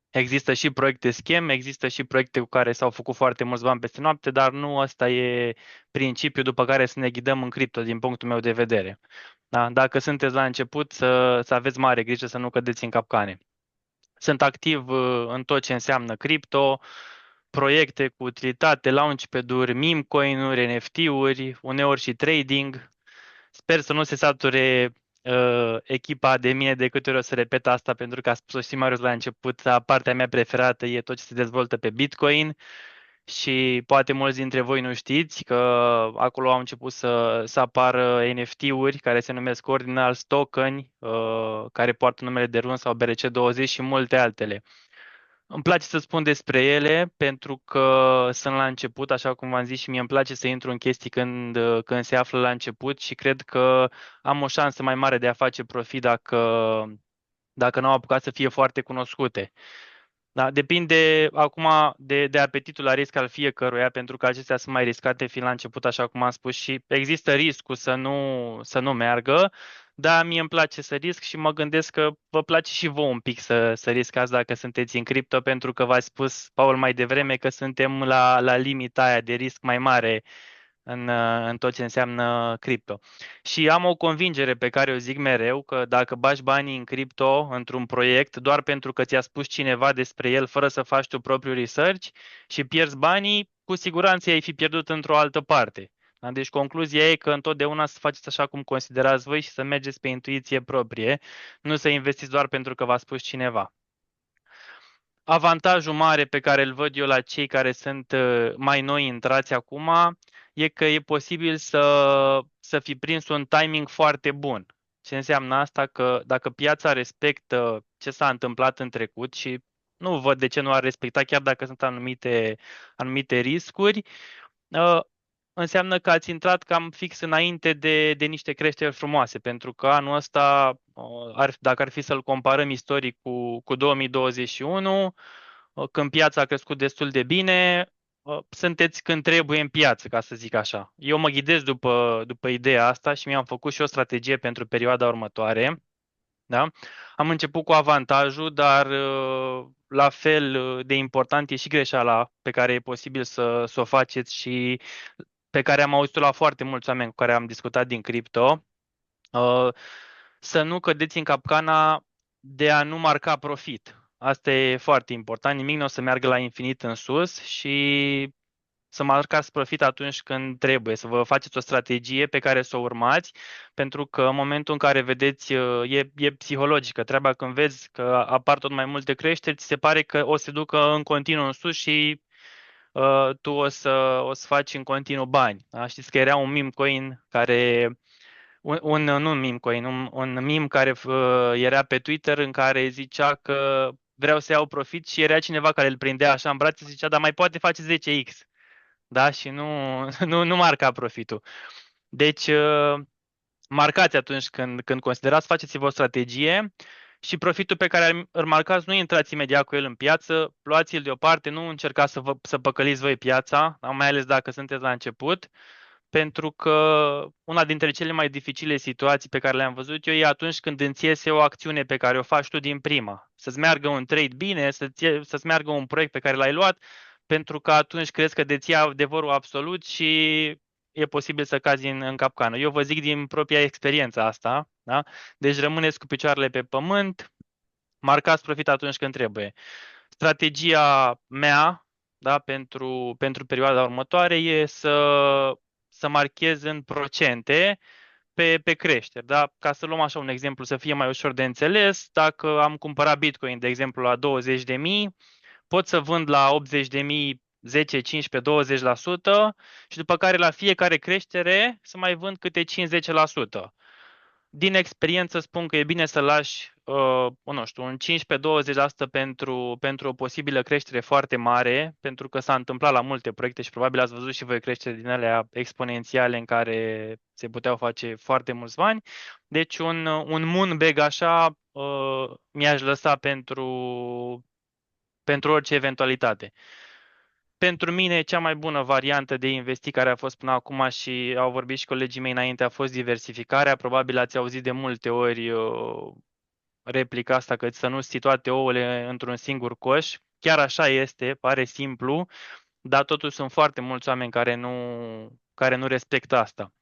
Există și proiecte schem, există și proiecte cu care s-au făcut foarte mulți bani peste noapte, dar nu ăsta e principiul după care să ne ghidăm în cripto, din punctul meu de vedere. Da? Dacă sunteți la început, să aveți mare grijă să nu cădeți în capcane. Sunt activ în tot ce înseamnă cripto, proiecte cu utilitate, launchpad-uri, meme coin-uri, NFT-uri, uneori și trading. Sper să nu se sature echipa de mine de câte ori o să repet asta, pentru că a spus-o și Marius la început, partea mea preferată e tot ce se dezvoltă pe Bitcoin și poate mulți dintre voi nu știți că acolo au început să apară NFT-uri care se numesc Ordinals Token, care poartă numele de run sau BRC20 și multe altele. Îmi place să spun despre ele pentru că sunt la început, așa cum v-am zis, și mie îmi place să intru în chestii când se află la început și cred că am o șansă mai mare de a face profit dacă nu au apucat să fie foarte cunoscute. Da, depinde acum de apetitul la risc al fiecăruia, pentru că acestea sunt mai riscate fiind la început, așa cum am spus, și există riscul să nu meargă, dar mie îmi place să risc și mă gândesc că vă place și vouă un pic să riscați dacă sunteți în cripto, pentru că v-a spus Paul mai devreme că suntem la limita aia de risc mai mare în tot ce înseamnă cripto. Și am o convingere pe care o zic mereu, că dacă bagi banii în cripto, într-un proiect, doar pentru că ți-a spus cineva despre el, fără să faci tu propriul research și pierzi banii, cu siguranță ai fi pierdut într-o altă parte. Da? Deci concluzia e că întotdeauna să faceți așa cum considerați voi și să mergeți pe intuiție proprie, nu să investiți doar pentru că v-a spus cineva. Avantajul mare pe care îl văd eu la cei care sunt mai noi intrați acum e că e posibil să fi prins un timing foarte bun. Ce înseamnă asta? Că dacă piața respectă ce s-a întâmplat în trecut și nu văd de ce nu ar respecta, chiar dacă sunt anumite riscuri, înseamnă că ați intrat cam fix înainte de niște creșteri frumoase, pentru că anul ăsta, dacă ar fi să-l comparăm istoric cu 2021, când piața a crescut destul de bine, sunteți când trebuie în piață, ca să zic așa. Eu mă ghidez după ideea asta și mi-am făcut și o strategie pentru perioada următoare. Da? Am început cu avantajul, dar la fel de important e și greșeala pe care e posibil să o faceți și pe care am auzit-o la foarte mulți oameni cu care am discutat din cripto, să nu cădeți în capcana de a nu marca profit. Asta e foarte important. Nimic nu o să meargă la infinit în sus și să marcați profit atunci când trebuie, să vă faceți o strategie pe care să o urmați, pentru că în momentul în care vedeți, e psihologică treaba, când vezi că apar tot mai multe creșteri, ți se pare că o să se ducă în continuu în sus și tu o să faci în continuu bani. Da? Știți că era un meme coin care, nu un meme coin, un meme care era pe Twitter în care zicea că vreau să iau profit și era cineva care îl prindea așa în brațe și zicea, dar mai poate face 10x. Da? Și nu marca profitul. Deci, marcați atunci când considerați, faceți-vă o strategie și profitul pe care îl marcați, nu intrați imediat cu el în piață, luați-l deoparte, nu încercați să păcăliți voi piața, mai ales dacă sunteți la început, pentru că una dintre cele mai dificile situații pe care le-am văzut eu e atunci când îți iese o acțiune pe care o faci tu din prima. Să-ți meargă un trade bine, să-ți meargă un proiect pe care l-ai luat, pentru că atunci crezi că deții adevărul absolut și e posibil să cazi în capcană. Eu vă zic din propria experiență asta, da? Deci rămâneți cu picioarele pe pământ, marcați profit atunci când trebuie. Strategia mea, da, pentru perioada următoare e să marchez în procente pe creșteri. Da? Ca să luăm așa un exemplu, să fie mai ușor de înțeles, dacă am cumpărat Bitcoin, de exemplu, la 20.000, pot să vând la 80.000 10, 15, 20% și după care la fiecare creștere să mai vând câte 5-10%. Din experiență spun că e bine să lași, nu știu, un 15-20% pentru o posibilă creștere foarte mare, pentru că s-a întâmplat la multe proiecte și probabil ați văzut și voi creștere din alea exponențiale în care se puteau face foarte mulți bani. Deci un moonbag așa mi-aș lăsa pentru orice eventualitate. Pentru mine, cea mai bună variantă de investi care a fost până acum și au vorbit și colegii mei înainte a fost diversificarea. Probabil ați auzit de multe ori replica asta că să nu ții toate ouăle într-un singur coș. Chiar așa este, pare simplu, dar totuși sunt foarte mulți oameni care nu respectă asta.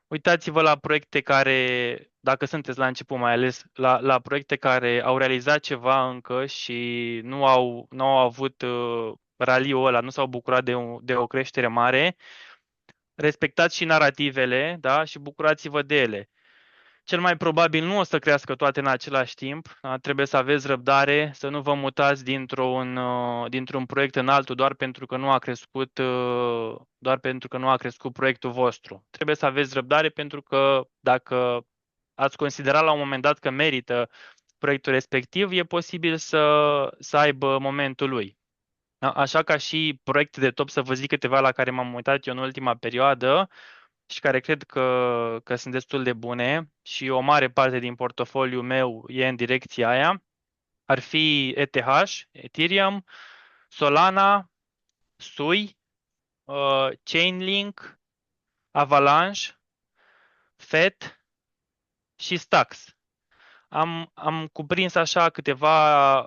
Uitați-vă la proiecte care, dacă sunteți la început mai ales, la proiecte care au realizat ceva încă și nu au avut raliul ăla, nu s-au bucurat de o creștere mare, respectați și narativele, da? Și bucurați-vă de ele. Cel mai probabil nu o să crească toate în același timp, da? Trebuie să aveți răbdare, să nu vă mutați dintr-un proiect în altul doar pentru că nu a crescut proiectul vostru. Trebuie să aveți răbdare pentru că dacă ați considerat la un moment dat că merită proiectul respectiv, e posibil să aibă momentul lui. Da? Așa ca și proiecte de top, să vă zic câteva la care m-am uitat eu în ultima perioadă și care cred că sunt destul de bune și o mare parte din portofoliul meu e în direcția aia, ar fi ETH, Ethereum, Solana, Sui, Chainlink, Avalanche, FET și Stacks. Am cuprins așa câteva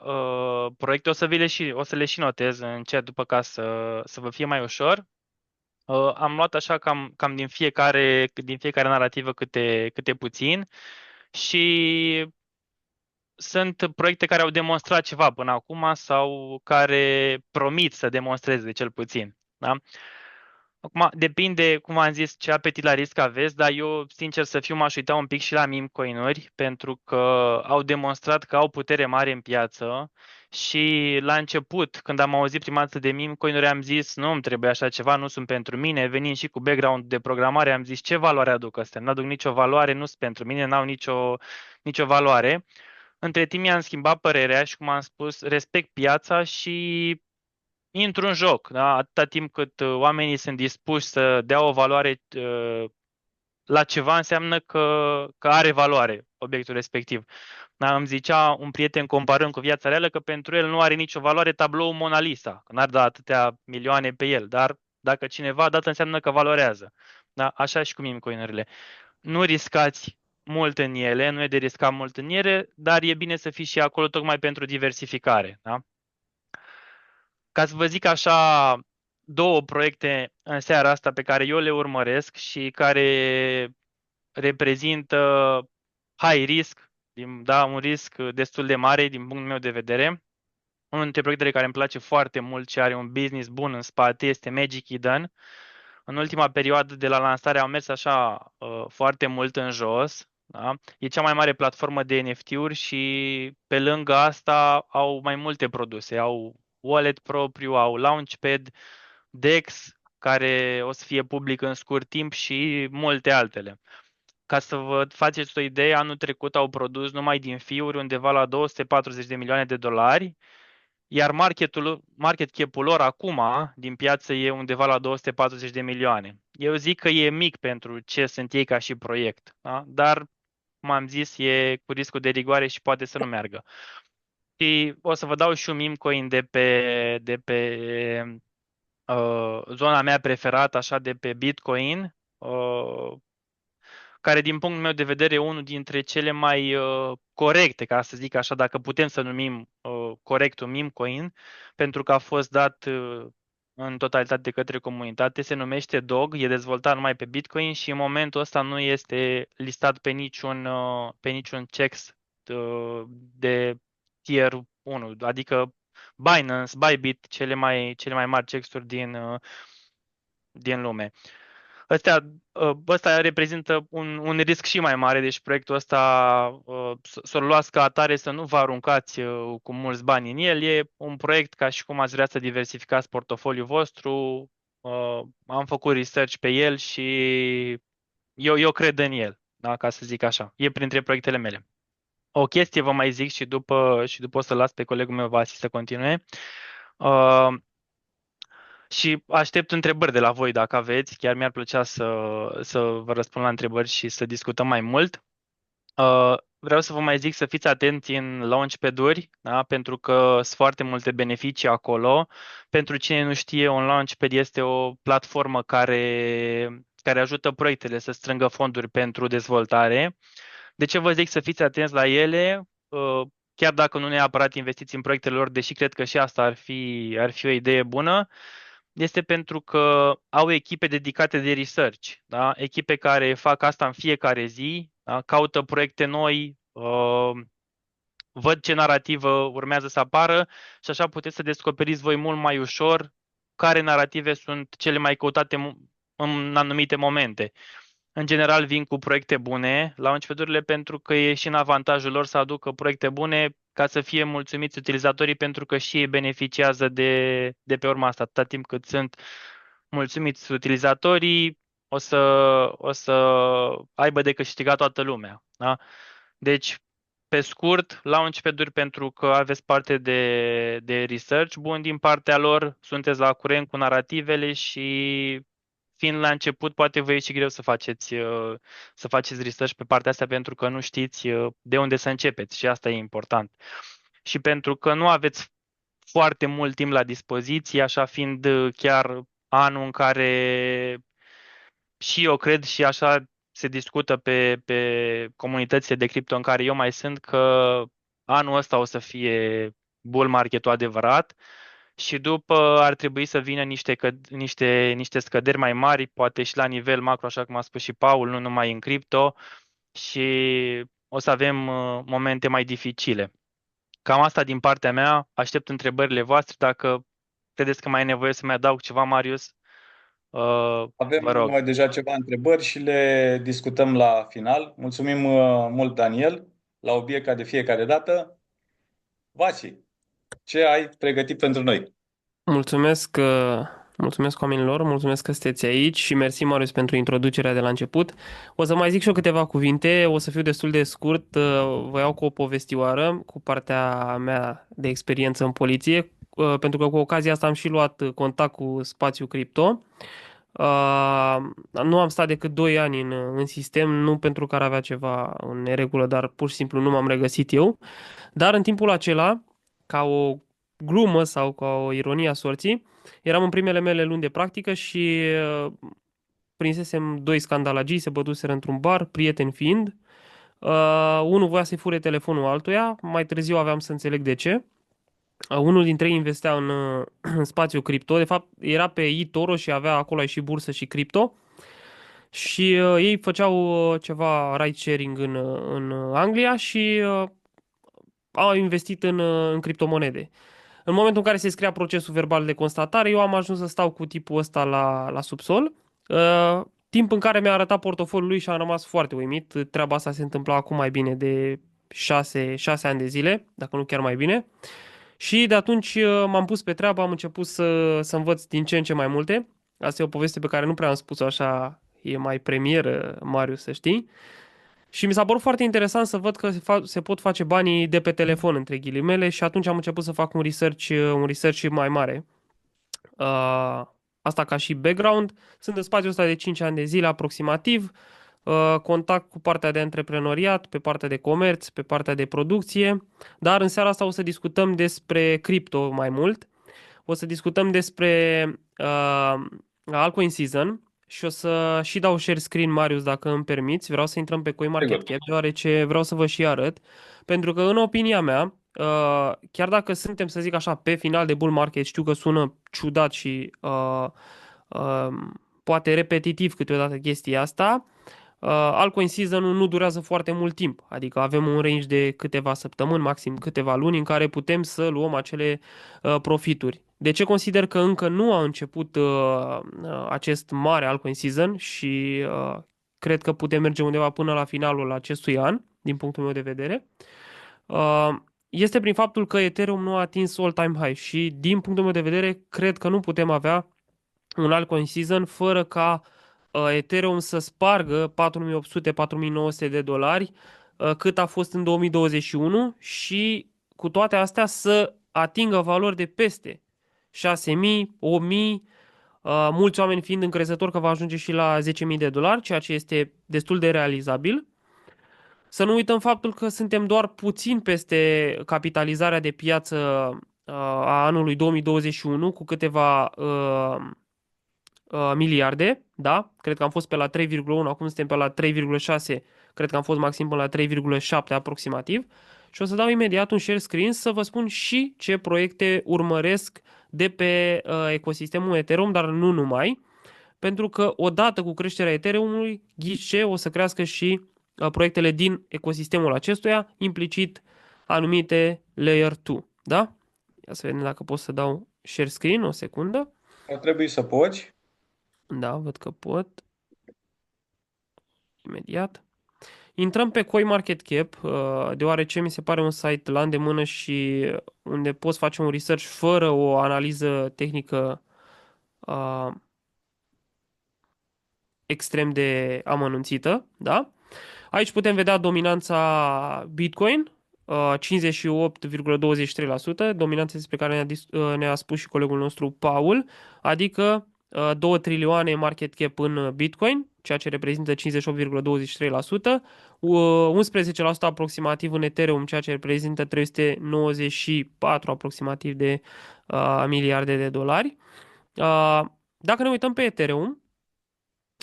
proiecte, o să le și notez în chat după ca să vă fie mai ușor. Am luat așa cam din fiecare narativă câte puțin și sunt proiecte care au demonstrat ceva până acum sau care promit să demonstreze cel puțin. Da? Acum, depinde, cum am zis, ce apetit la risc aveți, dar eu, sincer să fiu, m-aș uita un pic și la meme coin-uri, pentru că au demonstrat că au putere mare în piață și la început, când am auzit prima dată de meme coin-uri, am zis, nu îmi trebuie așa ceva, nu sunt pentru mine, venind și cu background de programare, am zis, ce valoare aduc astea? Nu aduc nicio valoare, nu sunt pentru mine, n-au nicio valoare. Între timp mi-am schimbat părerea și, cum am spus, respect piața și intru în joc, da? Atâta timp cât oamenii sunt dispuși să dea o valoare la ceva, înseamnă că are valoare obiectul respectiv. Da? Îmi zicea un prieten, comparând cu viața reală, că pentru el nu are nicio valoare tabloul Mona Lisa, că n-ar da atâtea milioane pe el, dar dacă cineva a dat, înseamnă că valorează. Da? Așa și cu meme-coin-urile. Nu riscați mult în ele, nu e de riscat mult în ele, dar e bine să fii și acolo tocmai pentru diversificare. Da? Ca să vă zic așa, două proiecte în seara asta pe care eu le urmăresc și care reprezintă high risk, da, un risc destul de mare din punctul meu de vedere. Unul dintre proiectele care îmi place foarte mult și are un business bun în spate este Magic Eden. În ultima perioadă de la lansare au mers așa foarte mult în jos. Da? E cea mai mare platformă de NFT-uri și pe lângă asta au mai multe produse. Au wallet propriu, au Launchpad, DEX, care o să fie public în scurt timp și multe altele. Ca să vă faceți o idee, anul trecut au produs numai din fiuri undeva la 240 de milioane de dolari, iar market cap-ul lor acum din piață e undeva la 240 de milioane. Eu zic că e mic pentru ce sunt ei ca și proiect, da? Dar cum am zis, e cu riscul de rigoare și poate să nu meargă. Și o să vă dau și un meme coin de pe zona mea preferată, așa, de pe Bitcoin, care din punctul meu de vedere e unul dintre cele mai corecte, ca să zic așa, dacă putem să numim corect un meme coin, pentru că a fost dat în totalitate de către comunitate, se numește DOG, e dezvoltat numai pe Bitcoin și în momentul ăsta nu este listat pe niciun CEX de tier 1, adică Binance, Bybit, cele mai mari CEX-uri din lume. Ăsta reprezintă un risc și mai mare, deci proiectul ăsta să-l luați ca atare, să nu vă aruncați cu mulți bani în el. E un proiect ca și cum ați vrea să diversificați portofoliul vostru. Am făcut research pe el și eu cred în el, da, ca să zic așa. E printre proiectele mele. O chestie vă mai zic și după o să las pe colegul meu Vasi să continue. Și aștept întrebări de la voi dacă aveți. Chiar mi-ar plăcea să vă răspund la întrebări și să discutăm mai mult. Vreau să vă mai zic să fiți atenți în launchpad-uri, da? Pentru că sunt foarte multe beneficii acolo. Pentru cine nu știe, un launchpad este o platformă care ajută proiectele să strângă fonduri pentru dezvoltare. De ce vă zic să fiți atenți la ele? Chiar dacă nu neapărat investiți în proiectele lor, deși cred că și asta ar fi o idee bună, este pentru că au echipe dedicate de research, da? Echipe care fac asta în fiecare zi, da? Caută proiecte noi, văd ce narativă urmează să apară și așa puteți să descoperiți voi mult mai ușor care narative sunt cele mai căutate în anumite momente. În general vin cu proiecte bune la launchpad-urile pentru că e și în avantajul lor să aducă proiecte bune ca să fie mulțumiți utilizatorii pentru că și ei beneficiază de pe urma asta. Atâta timp cât sunt mulțumiți utilizatorii, o să aibă de câștigat toată lumea. Da? Deci, pe scurt, launchpad-uri pentru că aveți parte de research bun din partea lor, sunteți la curent cu narativele și fiind la început, poate vă e și greu să faceți research pe partea asta pentru că nu știți de unde să începeți și asta e important. Și pentru că nu aveți foarte mult timp la dispoziție, așa fiind chiar anul în care și eu cred și așa se discută pe comunitățile de cripto în care eu mai sunt că anul ăsta o să fie bull market-ul adevărat și după ar trebui să vină niște scăderi mai mari, poate și la nivel macro, așa cum a spus și Paul, nu numai în cripto și o să avem momente mai dificile. Cam asta din partea mea, aștept întrebările voastre, dacă credeți că mai e nevoie să mai adaug ceva, Marius, Avem vă rog. deja ceva întrebări și le discutăm la final. Mulțumim mult, Daniel, la obiect ca de fiecare dată. Vasi, ce ai pregătit pentru noi? Mulțumesc, mulțumesc oamenilor, mulțumesc că sunteți aici și mersi, Marius, pentru introducerea de la început. O să mai zic și eu câteva cuvinte, o să fiu destul de scurt, vă iau cu o povestioară, cu partea mea de experiență în poliție, pentru că cu ocazia asta am și luat contact cu spațiul cripto. Nu am stat decât 2 ani în sistem, nu pentru că ar avea ceva în neregulă, dar pur și simplu nu m-am regăsit eu. Dar în timpul acela, ca o glumă sau ca o ironie a sorții, eram în primele mele luni de practică și prinsesem 2 scandalagii, se băduseră într-un bar, prieteni fiind. Unul voia să-i fure telefonul altuia, mai târziu aveam să înțeleg de ce. Unul dintre ei investea în spațiu cripto, de fapt era pe eToro și avea acolo și bursă și cripto. Și ei făceau ceva ride sharing în Anglia și au investit în criptomonede. În momentul în care se scria procesul verbal de constatare, eu am ajuns să stau cu tipul ăsta la subsol, timp în care mi-a arătat portofoliul lui și am rămas foarte uimit. Treaba asta se întâmpla acum mai bine de 6 ani de zile, dacă nu chiar mai bine. Și de atunci m-am pus pe treabă, am început să învăț din ce în ce mai multe. Asta e o poveste pe care nu prea am spus-o așa, e mai premieră, Marius, să știi. Și mi s-a părut foarte interesant să văd că se pot face banii de pe telefon, între ghilimele, și atunci am început să fac un research mai mare. Asta ca și background. Sunt în spațiul ăsta de 5 ani de zile aproximativ. contact cu partea de antreprenoriat, pe partea de comerț, pe partea de producție, dar în seara asta o să discutăm despre cripto mai mult. O să discutăm despre altcoin season și o să și dau share screen, Marius, dacă îmi permiți. Vreau să intrăm pe CoinMarketCap, deoarece vreau să vă și arăt. Pentru că, în opinia mea, chiar dacă suntem, să zic așa, pe final de bull market, știu că sună ciudat și poate repetitiv câteodată chestia asta, altcoin season-ul nu durează foarte mult timp, adică avem un range de câteva săptămâni, maxim câteva luni, în care putem să luăm acele profituri. De ce consider că încă nu a început acest mare altcoin season și cred că putem merge undeva până la finalul acestui an, din punctul meu de vedere? Este prin faptul că Ethereum nu a atins all-time high și, din punctul meu de vedere, cred că nu putem avea un altcoin season fără ca Ethereum să spargă 4800-4900 de dolari cât a fost în 2021 și cu toate astea să atingă valori de peste 6000, 8000, mulți oameni fiind încrezători că va ajunge și la 10.000 de dolari, ceea ce este destul de realizabil. Să nu uităm faptul că suntem doar puțin peste capitalizarea de piață a anului 2021 cu câteva miliarde, da? Cred că am fost pe la 3,1, acum suntem pe la 3,6, cred că am fost maxim până la 3,7 aproximativ. Și o să dau imediat un share screen să vă spun și ce proiecte urmăresc de pe ecosistemul Ethereum, dar nu numai, pentru că odată cu creșterea Ethereum-ului, ghișe, o să crească și proiectele din ecosistemul acestuia, implicit anumite Layer 2, da? Ia să vedem dacă pot să dau share screen, o secundă. Ar trebui să poți. Da, văd că pot. Imediat. Intrăm pe CoinMarketCap, deoarece mi se pare un site la îndemână și unde poți face un research fără o analiză tehnică extrem de amănunțită, da? Aici putem vedea dominanța Bitcoin, 58,23%, dominanța despre care ne-a spus și colegul nostru Paul, adică 2 trilioane market cap în Bitcoin, ceea ce reprezintă 58,23%, 11% aproximativ în Ethereum, ceea ce reprezintă 394 aproximativ de miliarde de dolari. Dacă ne uităm pe Ethereum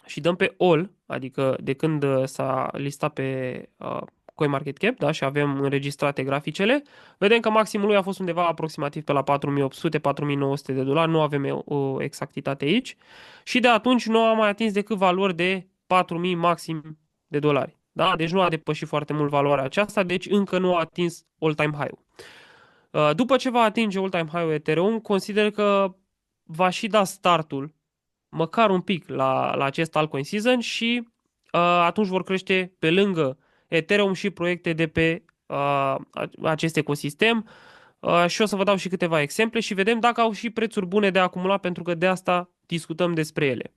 și dăm pe all, adică de când s-a listat pe CoinMarketCap, da, și avem înregistrate graficele, vedem că maximul lui a fost undeva aproximativ pe la 4800-4900 de dolari, nu avem o exactitate aici, și de atunci nu am mai atins decât valori de 4000 maxim de dolari. Da? Deci nu a depășit foarte mult valoarea aceasta, deci încă nu a atins all-time high-ul. După ce va atinge all-time high-ul Ethereum, consider că va și da startul măcar un pic la acest altcoin season și atunci vor crește pe lângă Ethereum și proiecte de pe acest ecosistem și o să vă dau și câteva exemple și vedem dacă au și prețuri bune de acumulat, pentru că de asta discutăm despre ele.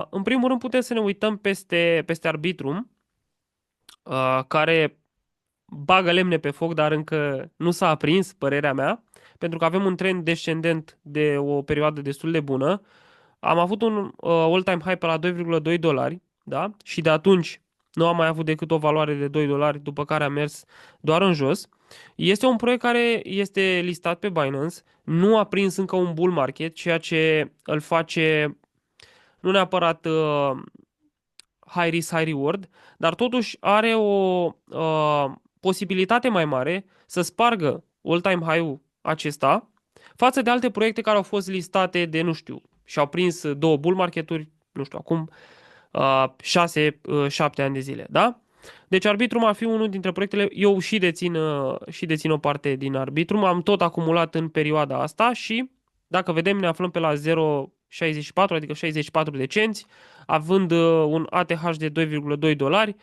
În primul rând putem să ne uităm peste Arbitrum, care bagă lemne pe foc, dar încă nu s-a aprins, părerea mea, pentru că avem un trend descendent de o perioadă destul de bună. Am avut un all-time high pe la 2,2 dolari, da? Și de atunci nu am mai avut decât o valoare de 2 dolari, după care a mers doar în jos. Este un proiect care este listat pe Binance, nu a prins încă un bull market, ceea ce îl face nu neapărat high risk, high reward, dar totuși are o posibilitate mai mare să spargă all-time high-ul acesta față de alte proiecte care au fost listate de, nu știu, și au prins 2 bull marketuri, nu știu, acum 6-7 ani de zile, da? Deci Arbitrum ar fi unul dintre proiectele, eu și dețin o parte din Arbitrum, am tot acumulat în perioada asta și dacă vedem ne aflăm pe la 0,64, adică 64 de cenți, având un ATH de 2,2 dolari.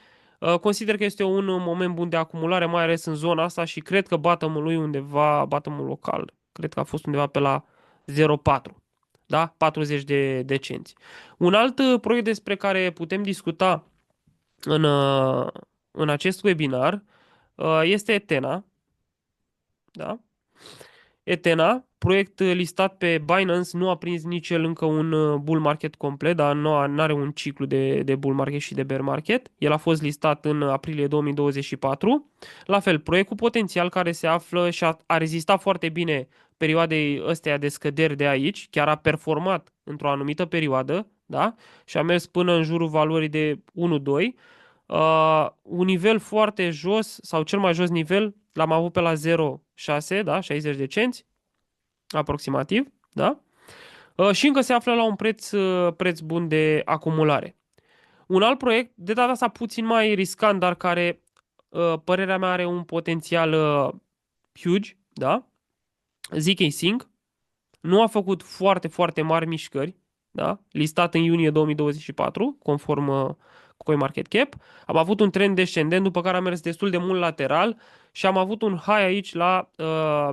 Consider că este un moment bun de acumulare, mai ales în zona asta și cred că bottom-ul lui undeva, bottom-ul local, cred că a fost undeva pe la 0,4. Da? 40 de cenți. Un alt proiect despre care putem discuta în acest webinar este Ethena. Da? Ethena proiect listat pe Binance, nu a prins nici el încă un bull market complet, dar nu are un ciclu de bull market și de bear market. El a fost listat în aprilie 2024. La fel, proiect cu potențial care se află și a rezistat foarte bine perioadei ăsteia de scăderi de aici, chiar a performat într-o anumită perioadă, da? Și a mers până în jurul valorii de 1-2. Un nivel foarte jos sau cel mai jos nivel l-am avut pe la 0,6, da? 60 de cenți aproximativ, da? Și încă se află la un preț bun de acumulare. Un alt proiect, de data asta puțin mai riscant, dar care, părerea mea, are un potențial huge, da? ZK Sync nu a făcut foarte, foarte mari mișcări, da? Listat în iunie 2024, conform CoinMarketCap. Am avut un trend descendent, după care a mers destul de mult lateral și am avut un high aici la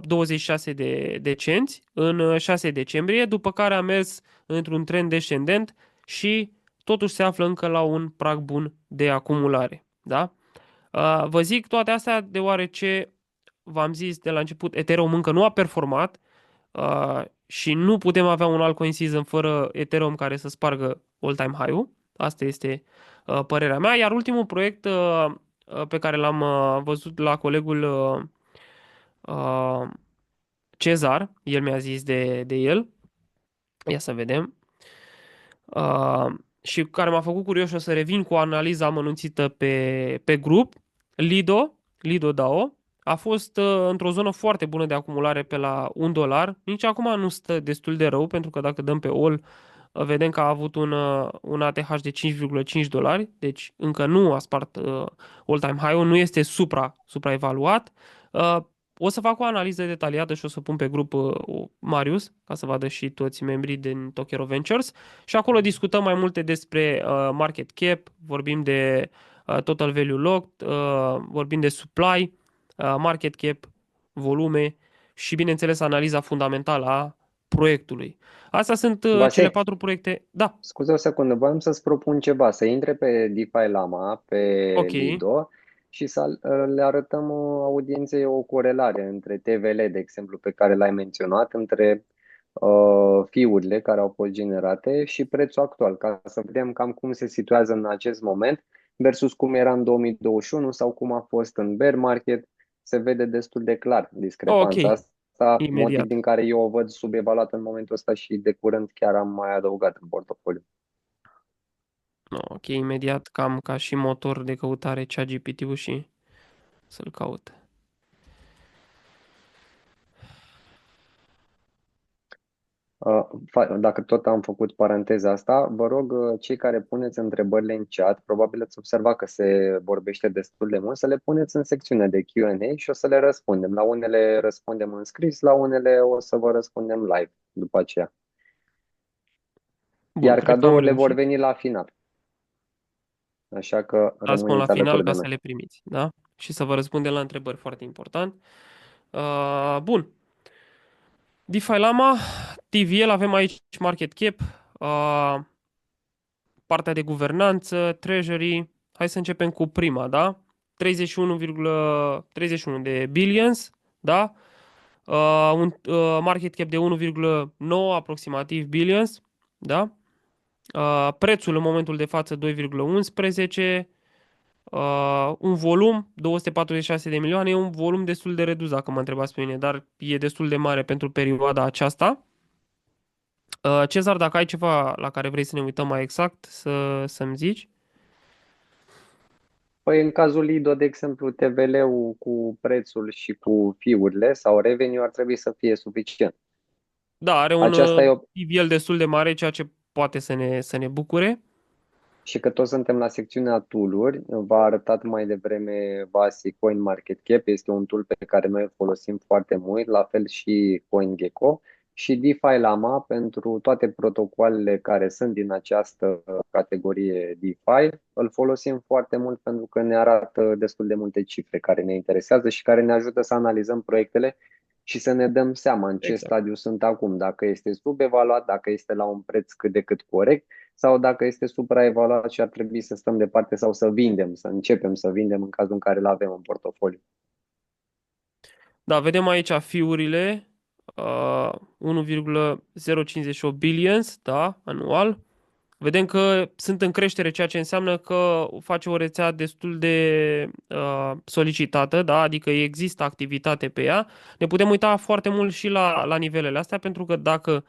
26 de cenți în 6 decembrie, după care a mers într-un trend descendent și totuși se află încă la un prag bun de acumulare, da? Vă zic toate astea deoarece v-am zis de la început, Ethereum încă nu a performat și nu putem avea un altcoin season fără Ethereum care să spargă all-time high-ul. Asta este părerea mea. Iar ultimul proiect pe care l-am văzut la colegul Cezar, el mi-a zis de el, ia să vedem, și care m-a făcut curios și o să revin cu o analiză amănunțită pe grup, Lido DAO, a fost într-o zonă foarte bună de acumulare pe la $1. Nici acum nu stă destul de rău, pentru că dacă dăm pe all, vedem că a avut un ATH de $5,5, deci încă nu a spart all-time high-ul, nu este supraevaluat. O să fac o analiză detaliată și o să pun pe grup Marius, ca să vadă și toți membrii din Tokero Ventures. Și acolo discutăm mai multe despre market cap, vorbim de total value locked, vorbim de supply, market cap, volume și, bineînțeles, analiza fundamentală a proiectului. Astea sunt cele 4 proiecte. Da. Scuze o secundă, voiam să-ți propun ceva, să intre pe DeFi Lama, pe Lido și să le arătăm audienței o corelare între TVL, de exemplu, pe care l-ai menționat, între fiurile care au fost generate și prețul actual, ca să vedem cam cum se situează în acest moment versus cum era în 2021 sau cum a fost în bear market. Se vede destul de clar discrepanța asta, motiv din care eu o văd subevaluată în momentul ăsta și de curând chiar am mai adăugat în portofoliu. Ok, imediat cam ca și motor de căutare ChatGPT-ul și să-l caut. Dacă tot am făcut paranteza asta, vă rog, cei care puneți întrebările în chat, probabil ați observat că se vorbește destul de mult, să le puneți în secțiunea de Q&A și o să le răspundem. La unele răspundem în scris, la unele o să vă răspundem live după aceea. Bun, iar cadourile vor veni la final. Așa că rămâneți la final ca noi. să le primiți, da? Și să vă răspundem la întrebări, foarte important. Bun. DeFi Lama, TVL, avem aici market cap, partea de guvernanță, treasury. Hai să începem cu prima, da? 31 de billions, da? Un market cap de 1,9 aproximativ billions, da? Prețul în momentul de față 2,11, un volum 246 de milioane, e un volum destul de redus dacă mă întrebați pe mine, dar e destul de mare pentru perioada aceasta. Cezar, dacă ai ceva la care vrei să ne uităm mai exact, să-mi zici. Păi în cazul Lido, de exemplu, TVL-ul cu prețul și cu fiurile sau revenue ar trebui să fie suficient. Da, are un TVL destul de mare, ceea ce poate să ne bucure. Și că toți suntem la secțiunea tool-uri, v-a arătat mai devreme Vasi CoinMarketCap, este un tool pe care noi îl folosim foarte mult, la fel și CoinGecko și DeFi Lama pentru toate protocoalele care sunt din această categorie DeFi. Îl folosim foarte mult pentru că ne arată destul de multe cifre care ne interesează și care ne ajută să analizăm proiectele și să ne dăm seama în ce stadiu sunt acum, dacă este subevaluat, dacă este la un preț cât de cât corect sau dacă este supraevaluat și ar trebui să stăm departe sau să vindem, să începem să vindem în cazul în care îl avem în portofoliu. Da, vedem aici fiurile, 1,058 billions, da, anual. Vedem că sunt în creștere, ceea ce înseamnă că face o rețea destul de solicitată, da? Adică există activitate pe ea. Ne putem uita foarte mult și la nivelele astea, pentru că dacă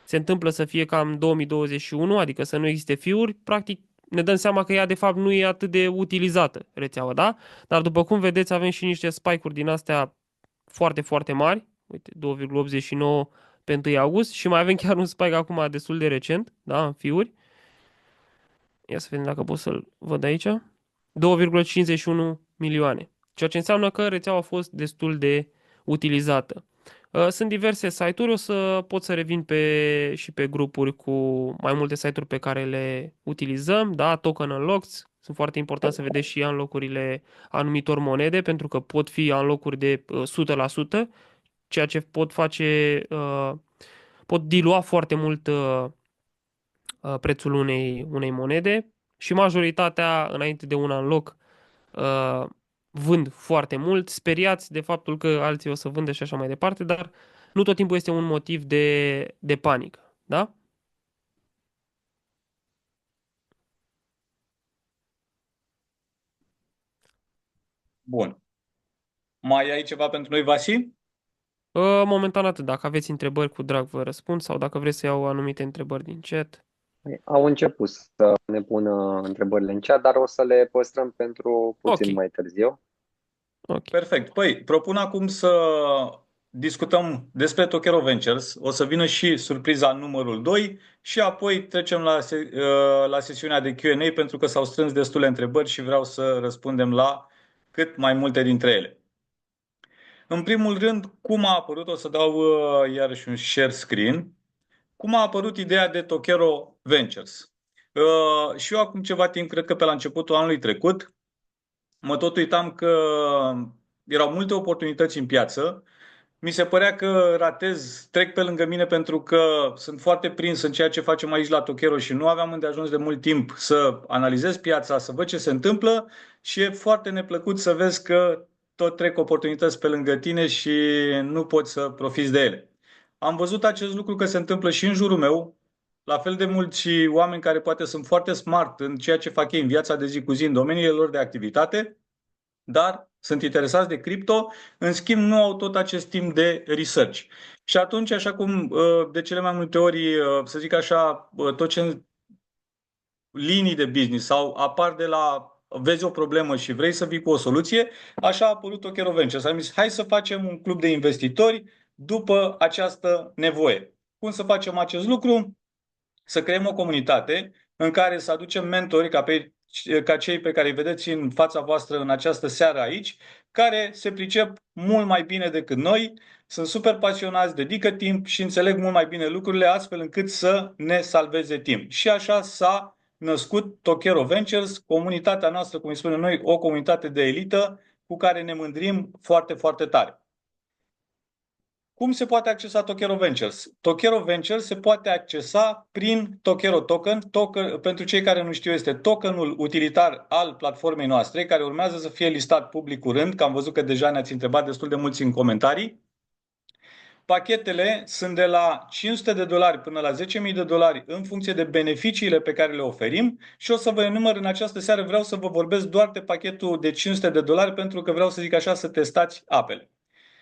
se întâmplă să fie cam 2021, adică să nu existe fiuri, practic ne dăm seama că ea de fapt nu e atât de utilizată rețeaua, da? Dar după cum vedeți avem și niște spike-uri din astea foarte, foarte mari. Uite, 2,89 pe 1 august și mai avem chiar un spike acum destul de recent, da, în fiuri. Ia să vedem dacă pot să-l văd aici. 2,51 milioane. Ceea ce înseamnă că rețeaua a fost destul de utilizată. Sunt diverse site-uri, o să pot să revin și pe grupuri cu mai multe site-uri pe care le utilizăm. Da, token unlocks, sunt foarte important să vedeți și unlock-urile anumitor monede, pentru că pot fi unlock-uri de 100%, ceea ce pot face, pot dilua foarte mult prețul unei monede și majoritatea, înainte de un unlock, vând foarte mult, speriați de faptul că alții o să vândă și așa mai departe, dar nu tot timpul este un motiv de panică, da? Bun. Mai ai ceva pentru noi, Vasi? Momentan atât. Dacă aveți întrebări, cu drag vă răspund, sau dacă vreți să iau anumite întrebări din chat. Au început să ne pună întrebările în chat, dar o să le păstrăm pentru puțin Ok. mai târziu. Ok. Perfect. Păi, propun acum să discutăm despre Tokero Ventures. O să vină și surpriza numărul 2 și apoi trecem la sesiunea de Q&A pentru că s-au strâns destule întrebări și vreau să răspundem la cât mai multe dintre ele. În primul rând, cum a apărut, o să dau iarăși un share screen, cum a apărut ideea de Tokero Ventures. Și eu acum ceva timp, cred că pe la începutul anului trecut, mă tot uitam că erau multe oportunități în piață. Mi se părea că trec pe lângă mine pentru că sunt foarte prins în ceea ce facem aici la Tokero și nu aveam îndeajuns de mult timp să analizez piața, să văd ce se întâmplă și e foarte neplăcut să vezi că tot trec oportunități pe lângă tine și nu poți să profiți de ele. Am văzut acest lucru că se întâmplă și în jurul meu, la fel de mult și oameni care poate sunt foarte smart în ceea ce fac ei în viața de zi cu zi, în domeniile lor de activitate, dar sunt interesați de cripto, în schimb nu au tot acest timp de research. Și atunci, așa cum de cele mai multe ori, să zic așa, tot ce linii de business sau apar vezi o problemă și vrei să vii cu o soluție, așa a apărut Tokero Ventures. Am zis, hai să facem un club de investitori după această nevoie. Cum să facem acest lucru? Să creăm o comunitate în care să aducem mentori ca cei pe care îi vedeți în fața voastră în această seară aici, care se pricep mult mai bine decât noi, sunt super pasionați, dedică timp și înțeleg mult mai bine lucrurile, astfel încât să ne salveze timp. Și așa s-a născut Tokero Ventures, comunitatea noastră, cum îi spunem noi, o comunitate de elită cu care ne mândrim foarte, foarte tare. Cum se poate accesa Tokero Ventures? Tokero Ventures se poate accesa prin Tokero Token. Pentru cei care nu știu, este tokenul utilitar al platformei noastre, care urmează să fie listat public curând, că am văzut că deja ne-ați întrebat destul de mulți în comentarii. Pachetele sunt de la $500 până la $10.000 în funcție de beneficiile pe care le oferim și o să vă enumăr în această seară, vreau să vă vorbesc doar de pachetul de $500 pentru că vreau să zic așa, să testați apele.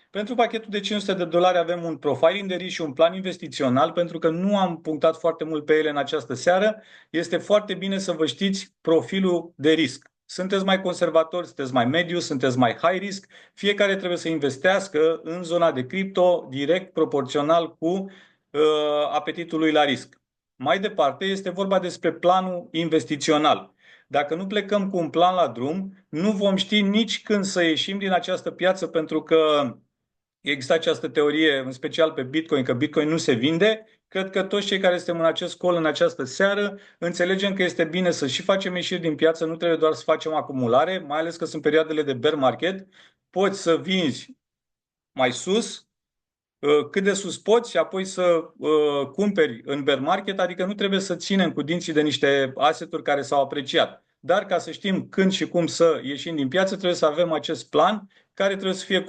Pentru pachetul de $500 avem un profiling de risc și un plan investițional, pentru că nu am punctat foarte mult pe ele în această seară. Este foarte bine să vă știți profilul de risc. Sunteți mai conservatori, sunteți mai mediu, sunteți mai high risk. Fiecare trebuie să investească în zona de cripto direct proporțional cu apetitul lui la risc. Mai departe, este vorba despre planul investițional. Dacă nu plecăm cu un plan la drum, nu vom ști nici când să ieșim din această piață, pentru că există această teorie, în special pe Bitcoin, că Bitcoin nu se vinde. Cred că toți cei care suntem în acest call în această seară înțelegem că este bine să și facem ieșiri din piață, nu trebuie doar să facem acumulare, mai ales că sunt perioadele de bear market. Poți să vinzi mai sus, cât de sus poți și apoi să cumperi în bear market, adică nu trebuie să ținem cu dinții de niște asset-uri care s-au apreciat. Dar ca să știm când și cum să ieșim din piață, trebuie să avem acest plan care trebuie să fie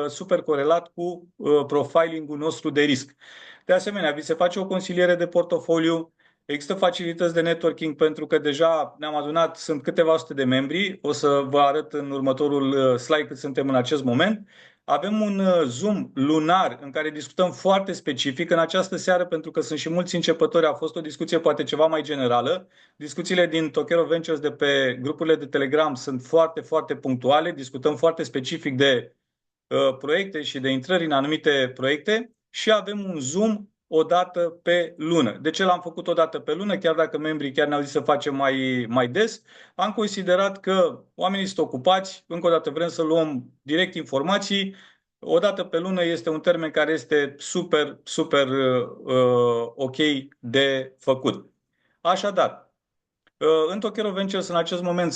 super corelat cu profilingul nostru de risc. De asemenea, vi se face o consiliere de portofoliu, există facilități de networking pentru că deja ne-am adunat, sunt câteva sute de membri, o să vă arăt în următorul slide cât suntem în acest moment. Avem un Zoom lunar în care discutăm foarte specific. În această seară, pentru că sunt și mulți începători, a fost o discuție poate ceva mai generală. Discuțiile din Tokero Ventures de pe grupurile de Telegram sunt foarte, foarte punctuale. Discutăm foarte specific de proiecte și de intrări în anumite proiecte și avem un Zoom o dată pe lună. De ce l-am făcut o dată pe lună? Chiar dacă membrii chiar ne-au zis să facem mai des, am considerat că oamenii sunt ocupați, încă o dată vrem să luăm direct informații. O dată pe lună este un termen care este super, super ok de făcut. Așadar, în Tokero Ventures în acest moment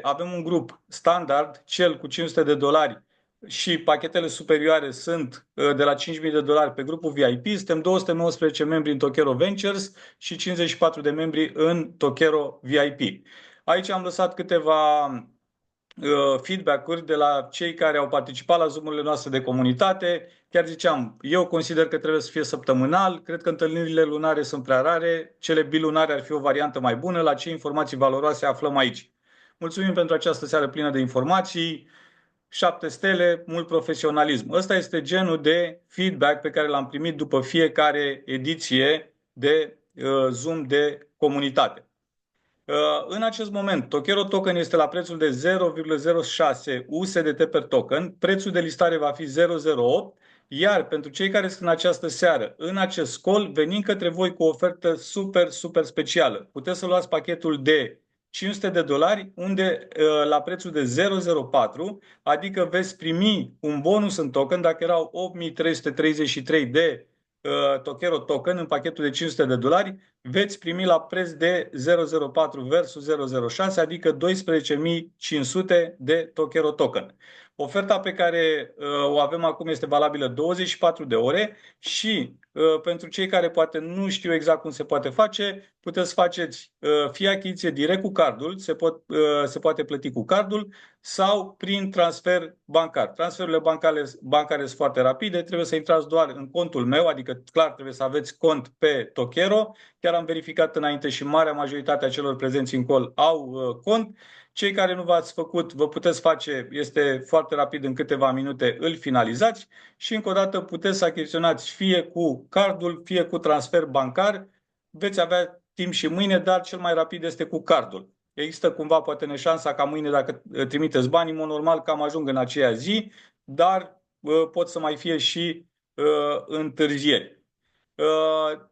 avem un grup standard, cel cu $500 și pachetele superioare sunt de la $5.000 pe grupul VIP. Suntem 219 membri în Tokero Ventures și 54 de membri în Tokero VIP. Aici am lăsat câteva feedback-uri de la cei care au participat la Zoom-urile noastre de comunitate. Chiar ziceam, eu consider că trebuie să fie săptămânal, cred că întâlnirile lunare sunt prea rare, cele bilunare ar fi o variantă mai bună, la ce informații valoroase aflăm aici. Mulțumim pentru această seară plină de informații, 7 stele, mult profesionalism. Ăsta este genul de feedback pe care l-am primit după fiecare ediție de Zoom de comunitate. În acest moment, Tokero Token este la prețul de 0,06 USDT per token, prețul de listare va fi 0,08, iar pentru cei care sunt în această seară, în acest call, venim către voi cu o ofertă super, super specială. Puteți să luați pachetul de $500, unde la prețul de 0,04, adică veți primi un bonus în token, dacă erau 8.333 de Tokero Token în pachetul de $500, veți primi la preț de 0,04 versus 0,06, adică 12.500 de Tokero Token. Oferta pe care o avem acum este valabilă 24 de ore și pentru cei care poate nu știu exact cum se poate face, puteți să faceți fie achiziție direct cu cardul, se poate plăti cu cardul sau prin transfer bancar. Transferurile bancare sunt foarte rapide, trebuie să intrați doar în contul meu, adică clar trebuie să aveți cont pe Tokero. Chiar am verificat înainte și marea majoritate a celor prezenți în call au cont. Cei care nu v-ați făcut, vă puteți face, este foarte rapid, în câteva minute îl finalizați și încă o dată puteți să achiziționați fie cu cardul, fie cu transfer bancar. Veți avea timp și mâine, dar cel mai rapid este cu cardul. Există cumva poate neșansa ca mâine, dacă trimiteți bani, în mod normal cam ajung în aceea zi, dar pot să mai fie și întârzieri.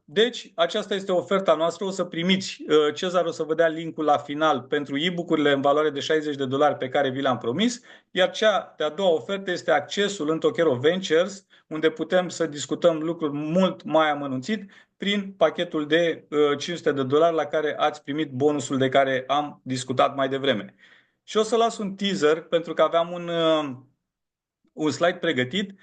Deci, aceasta este oferta noastră. O să primiți, Cezar o să vă dea linkul la final pentru e-book-urile în valoare de $60 pe care vi le-am promis, iar cea de-a doua ofertă este accesul în Tokero Ventures, unde putem să discutăm lucruri mult mai amănunțit prin pachetul de $500 la care ați primit bonusul de care am discutat mai devreme. Și o să las un teaser pentru că aveam un slide pregătit.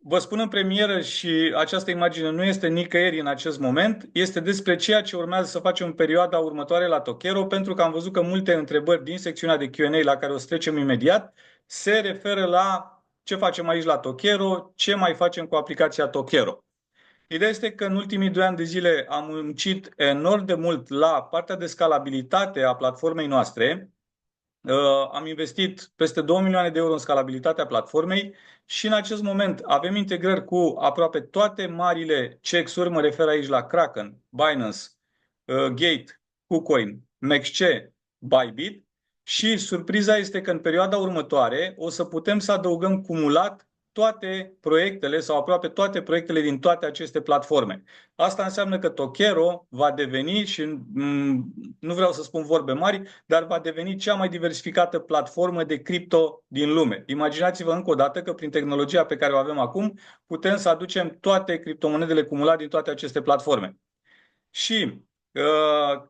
Vă spun în premieră și această imagine nu este nicăieri în acest moment, este despre ceea ce urmează să facem în perioada următoare la Tokero, pentru că am văzut că multe întrebări din secțiunea de Q&A la care o să trecem imediat se referă la ce facem aici la Tokero, ce mai facem cu aplicația Tokero. Ideea este că în ultimii 2 ani de zile am muncit enorm de mult la partea de scalabilitate a platformei noastre. Am investit peste 2 milioane de euro în scalabilitatea platformei și în acest moment avem integrări cu aproape toate marile CEX-uri, mă refer aici la Kraken, Binance, Gate, KuCoin, MexC, Bybit și surpriza este că în perioada următoare o să putem să adăugăm cumulat toate proiectele sau aproape toate proiectele din toate aceste platforme. Asta înseamnă că Tokero va deveni, și nu vreau să spun vorbe mari, dar va deveni cea mai diversificată platformă de cripto din lume. Imaginați-vă încă o dată că prin tehnologia pe care o avem acum putem să aducem toate criptomonedele cumulate din toate aceste platforme. Și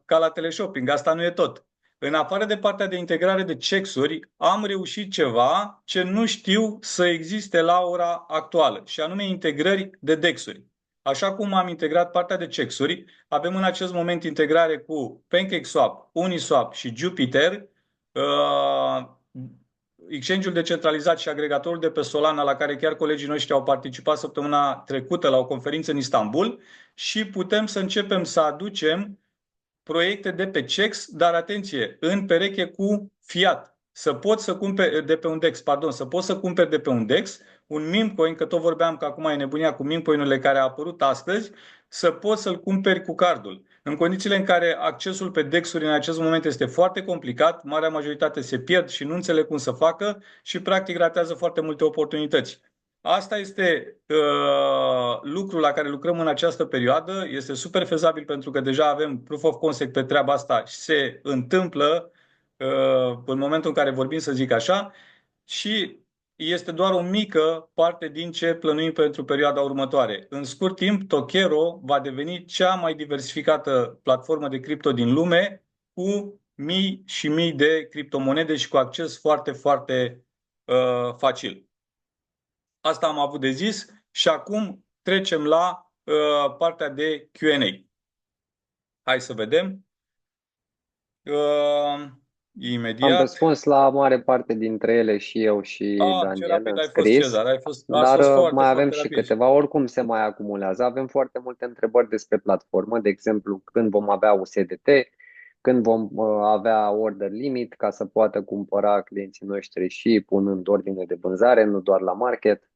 ca la teleshopping, asta nu e tot. În afară de partea de integrare de CEX-uri, am reușit ceva ce nu știu să existe la ora actuală, și anume integrări de DEX-uri. Așa cum am integrat partea de CEX-uri, avem în acest moment integrare cu PancakeSwap, Uniswap și Jupiter, exchange-ul decentralizat și agregatorul de pe Solana, la care chiar colegii noștri au participat săptămâna trecută la o conferință în Istanbul, și putem să începem să aducem proiecte de pe CEX, dar atenție, în pereche cu fiat. Să poți să cumperi de pe un DEX, pardon, să poți să cumperi de pe un DEX un meme coin, că tot vorbeam că acum e nebunia cu meme coin-urile care a apărut astăzi, să poți să-l cumperi cu cardul. În condițiile în care accesul pe DEX-uri în acest moment este foarte complicat, marea majoritate se pierd și nu înțeleg cum să facă și practic ratează foarte multe oportunități. Asta este lucrul la care lucrăm în această perioadă. Este super fezabil pentru că deja avem proof of concept pe treaba asta și se întâmplă în momentul în care vorbim, să zic așa, și este doar o mică parte din ce plănuim pentru perioada următoare. În scurt timp, Tokero va deveni cea mai diversificată platformă de cripto din lume, cu mii și mii de criptomonede și cu acces foarte, foarte facil. Asta am avut de zis și acum trecem la partea de Q&A. Hai să vedem. Am Imediat. răspuns la mare parte dintre ele și eu și Ce Daniel rapid în ai fost, scris, Cezar. Ați fost dar foarte, mai avem foarte și rapid. câteva. Oricum se mai acumulează. Avem foarte multe întrebări despre platformă, de exemplu, când vom avea USDT, când vom avea order limit ca să poată cumpăra clienții noștri și punând ordine de vânzare, nu doar la market.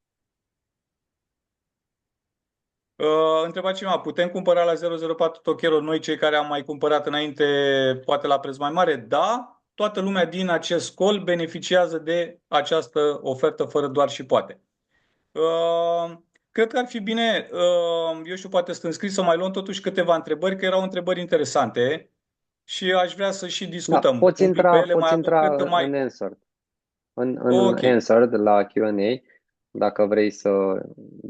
Întreba cineva, putem cumpăra la 004 Tokero noi, cei care am mai cumpărat înainte, poate la preț mai mare? Da, toată lumea din acest call beneficiază de această ofertă fără doar și poate. Cred că ar fi bine, eu știu, poate să înscris să mai luăm totuși câteva întrebări, că erau întrebări interesante și aș vrea să și Da, discutăm poți un pic pe ele. poți Mai avem, cred că intra mai... în Answered. În Ok. Answered la Q&A, dacă vrei să,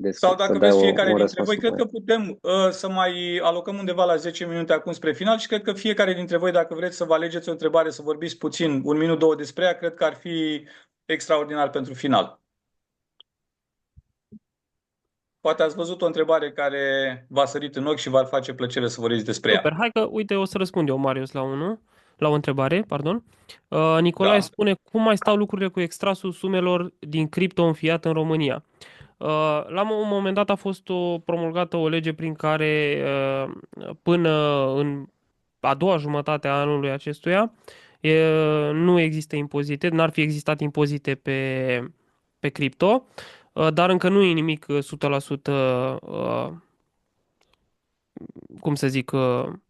Sau să dacă dai vreți fiecare un dintre răspuns voi, cred că putem să mai alocăm undeva la 10 minute acum spre final și cred că fiecare dintre voi, dacă vreți să vă alegeți o întrebare, să vorbiți puțin, un minut, două despre ea, cred că ar fi extraordinar pentru final. Poate ați văzut o întrebare care v-a sărit în ochi și v-ar face plăcere să vorbiți despre Super, ea. hai că, uite, o să răspund eu, Marius, la o întrebare, pardon. Nicolae Da. spune, cum mai stau lucrurile cu extrasul sumelor din cripto în fiat în România? La un moment dat a fost promulgată o lege prin care până în a doua jumătate a anului acestuia nu există impozite, n-ar fi existat impozite pe cripto, dar încă nu e nimic 100% cum să zic,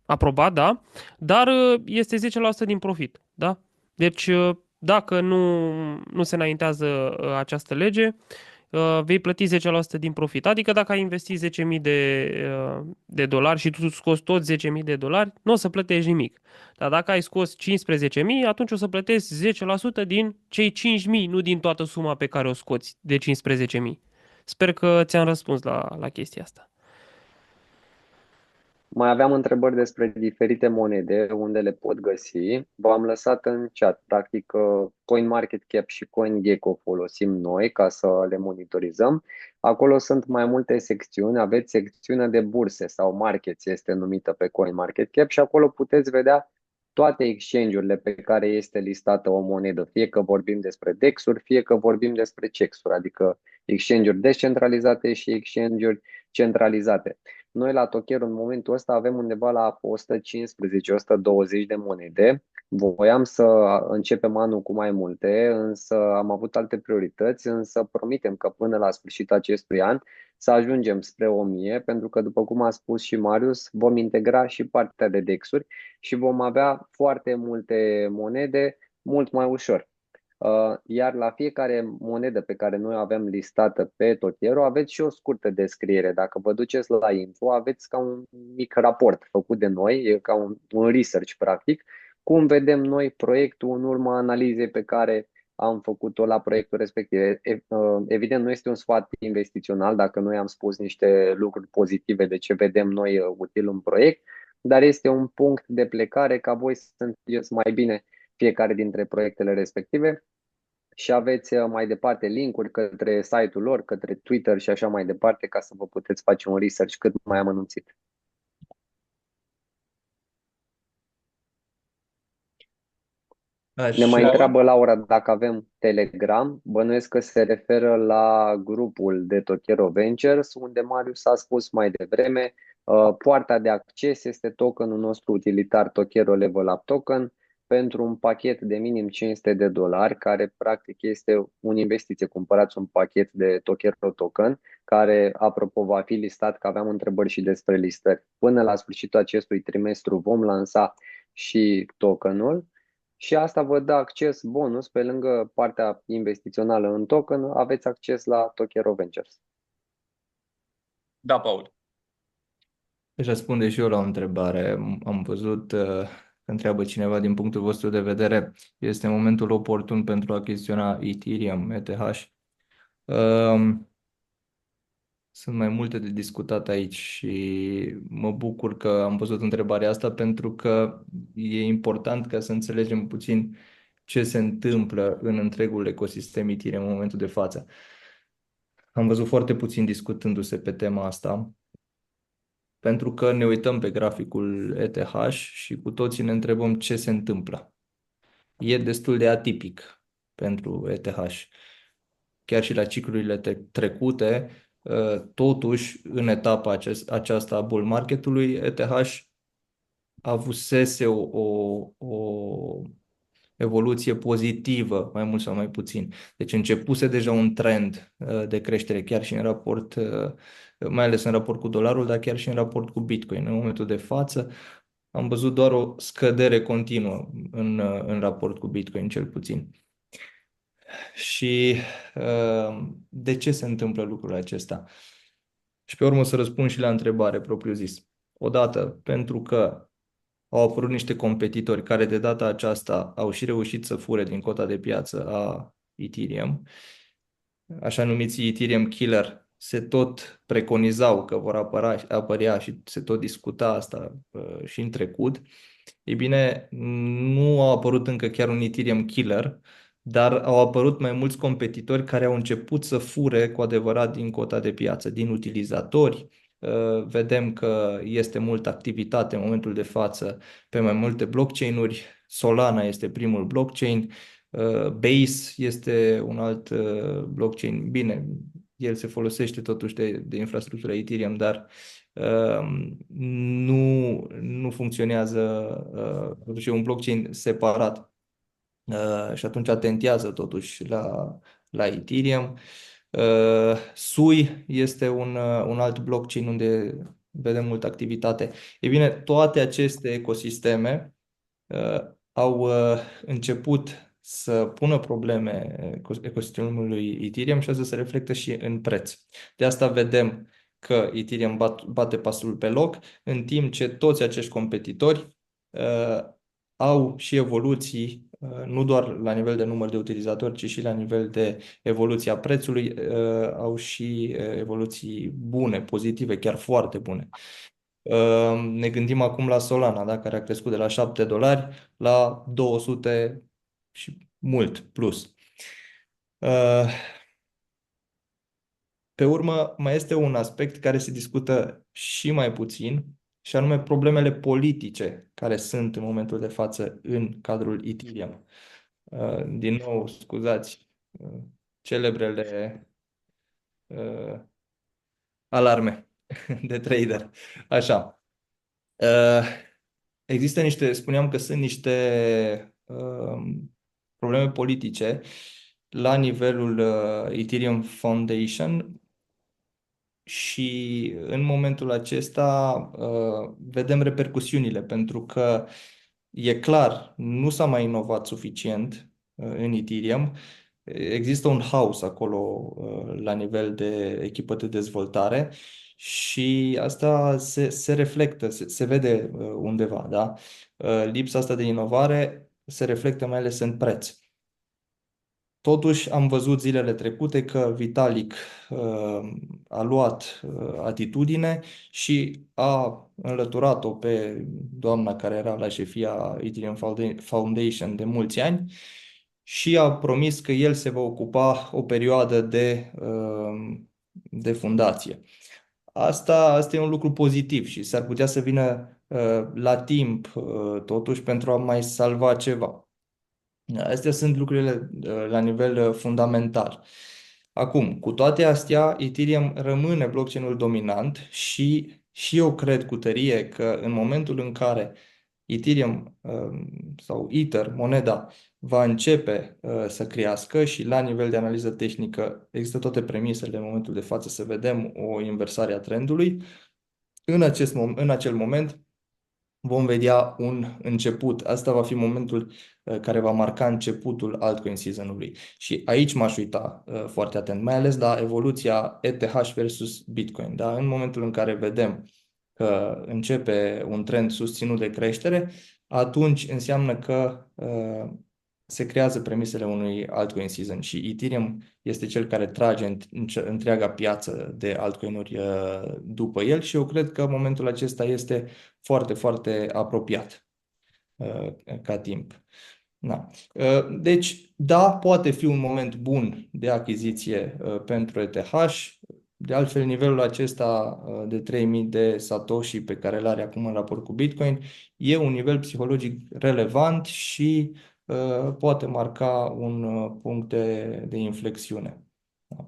aprobat, da? Dar este 10% din profit, da? Deci, dacă nu se înaintează această lege, vei plăti 10% din profit. Adică dacă ai investit 10.000 de dolari și tu scoți tot 10.000 de dolari, nu o să plătești nimic. Dar dacă ai scos 15.000, atunci o să plătești 10% din cei 5.000, nu din toată suma pe care o scoți de 15.000. Sper că ți-am răspuns la chestia asta. Mai aveam întrebări despre diferite monede, unde le pot găsi. V-am lăsat în chat. Practic, CoinMarketCap și CoinGecko folosim noi ca să le monitorizăm. Acolo sunt mai multe secțiuni. Aveți secțiunea de burse sau markets, este numită pe CoinMarketCap, și acolo puteți vedea toate exchange-urile pe care este listată o monedă, fie că vorbim despre DEX-uri, fie că vorbim despre CEX-uri, adică exchange-uri descentralizate și exchange-uri centralizate. Noi la Tokero în momentul ăsta avem undeva la 115-120 de monede. Voiam să începem anul cu mai multe, însă am avut alte priorități, însă promitem că până la sfârșitul acestui an să ajungem spre 1000, pentru că, după cum a spus și Marius, vom integra și partea de DEX-uri și vom avea foarte multe monede mult mai ușor. Iar la fiecare monedă pe care noi o avem listată pe Tokero aveți și o scurtă descriere. Dacă vă duceți la info, aveți ca un mic raport făcut de noi, e ca un research practic, cum vedem noi proiectul în urma analizei pe care am făcut-o la proiectul respectiv. Evident, nu este un sfat investițional dacă noi am spus niște lucruri pozitive de ce vedem noi util în proiect, dar este un punct de plecare ca voi să înțelegeți mai bine fiecare dintre proiectele respective și aveți mai departe linkuri către site-ul lor, către Twitter și așa mai departe, ca să vă puteți face un research cât mai amănunțit. Ne mai Așa, întreabă Laura dacă avem Telegram. Bănuiesc că se referă la grupul de Tokero Ventures, unde Marius a spus mai devreme, poarta de acces este tokenul nostru utilitar Tokero Level Up Token pentru un pachet de minim $500, care practic este o investiție. Cumpărați un pachet de Tokero Token, care, apropo, va fi listat, că aveam întrebări și despre listări. Până la sfârșitul acestui trimestru vom lansa și tokenul. Și asta vă dă acces bonus, pe lângă partea investițională în token, aveți acces la Tokero Ventures. Da, Paul. își răspunde și eu la o întrebare. Am văzut că întreabă cineva din punctul vostru de vedere, este momentul oportun pentru a achiziționa Ethereum, ETH? Sunt mai multe de discutat aici și mă bucur că am văzut întrebarea asta, pentru că e important ca să înțelegem puțin ce se întâmplă în întregul ecosistem Ethereum în momentul de față. Am văzut foarte puțin discutându-se pe tema asta, pentru că ne uităm pe graficul ETH și cu toții ne întrebăm ce se întâmplă. E destul de atipic pentru ETH. Chiar și la ciclurile trecute, totuși, în etapa aceasta a bull marketului, ETH avusese o evoluție pozitivă, mai mult sau mai puțin. Deci începuse deja un trend de creștere, chiar și în raport, mai ales în raport cu dolarul, dar chiar și în raport cu Bitcoin. În momentul de față am văzut doar o scădere continuă în raport cu Bitcoin, cel puțin. Și de ce se întâmplă lucrul acesta? Și pe urmă să răspund și la întrebare propriu-zis. Odată, pentru că au apărut niște competitori care de data aceasta au și reușit să fure din cota de piață a Ethereum. Așa numiți Ethereum Killer se tot preconizau că vor apărea și se tot discuta asta și în trecut. Ei bine, nu a apărut încă chiar un Ethereum Killer, dar au apărut mai mulți competitori care au început să fure cu adevărat din cota de piață, din utilizatori. Vedem că este multă activitate în momentul de față pe mai multe blockchain-uri. Solana este primul blockchain, Base este un alt blockchain. Bine, el se folosește totuși de infrastructura Ethereum, dar nu funcționează, totuși e un blockchain separat și atunci atentează totuși la Ethereum. Sui este un alt blockchain unde vedem multă activitate. Ei bine, toate aceste ecosisteme au început să pună probleme ecosistemului Ethereum și asta se reflectă și în preț. De asta vedem că Ethereum bate pasul pe loc, în timp ce toți acești competitori au și evoluții, nu doar la nivel de număr de utilizatori, ci și la nivel de evoluția prețului, au și evoluții bune, pozitive, chiar foarte bune. Ne gândim acum la Solana, da, care a crescut de la $7 la 200 și mult plus. Pe urmă, mai este un aspect care se discută și mai puțin, și anume problemele politice care sunt în momentul de față în cadrul Ethereum. Din nou, scuzați, celebrele alarme de trader. Așa. Există spuneam că sunt niște probleme politice la nivelul Ethereum Foundation și în momentul acesta vedem repercusiunile, pentru că e clar, nu s-a mai inovat suficient în Ethereum. Există un haos acolo la nivel de echipă de dezvoltare și asta se reflectă, se vede undeva, da? Lipsa asta de inovare se reflectă mai ales în preț. Totuși, am văzut zilele trecute că Vitalik a luat atitudine și a înlăturat-o pe doamna care era la șefia Ethereum Foundation de mulți ani și a promis că el se va ocupa o perioadă de fundație. Asta e un lucru pozitiv și s-ar putea să vină la timp, totuși, pentru a mai salva ceva. Astea sunt lucrurile la nivel fundamental. Acum, cu toate astea, Ethereum rămâne blockchain-ul dominant și eu cred cu tărie că în momentul în care Ethereum sau Ether, moneda, va începe să crească și la nivel de analiză tehnică există toate premisele în momentul de față să vedem o inversare a trendului, în acel moment vom vedea un început. Asta va fi momentul care va marca începutul altcoin season-ului. Și aici m-aș uita foarte atent, mai ales la evoluția ETH versus Bitcoin. Da? În momentul în care vedem că începe un trend susținut de creștere, atunci înseamnă că se creează premisele unui altcoin season și Ethereum este cel care trage întreaga piață de altcoin-uri după el și eu cred că momentul acesta este foarte, foarte apropiat ca timp. Da. Deci, da, poate fi un moment bun de achiziție pentru ETH. De altfel, nivelul acesta de 3000 de Satoshi pe care îl are acum în raport cu Bitcoin e un nivel psihologic relevant și poate marca un punct de inflexiune. Da.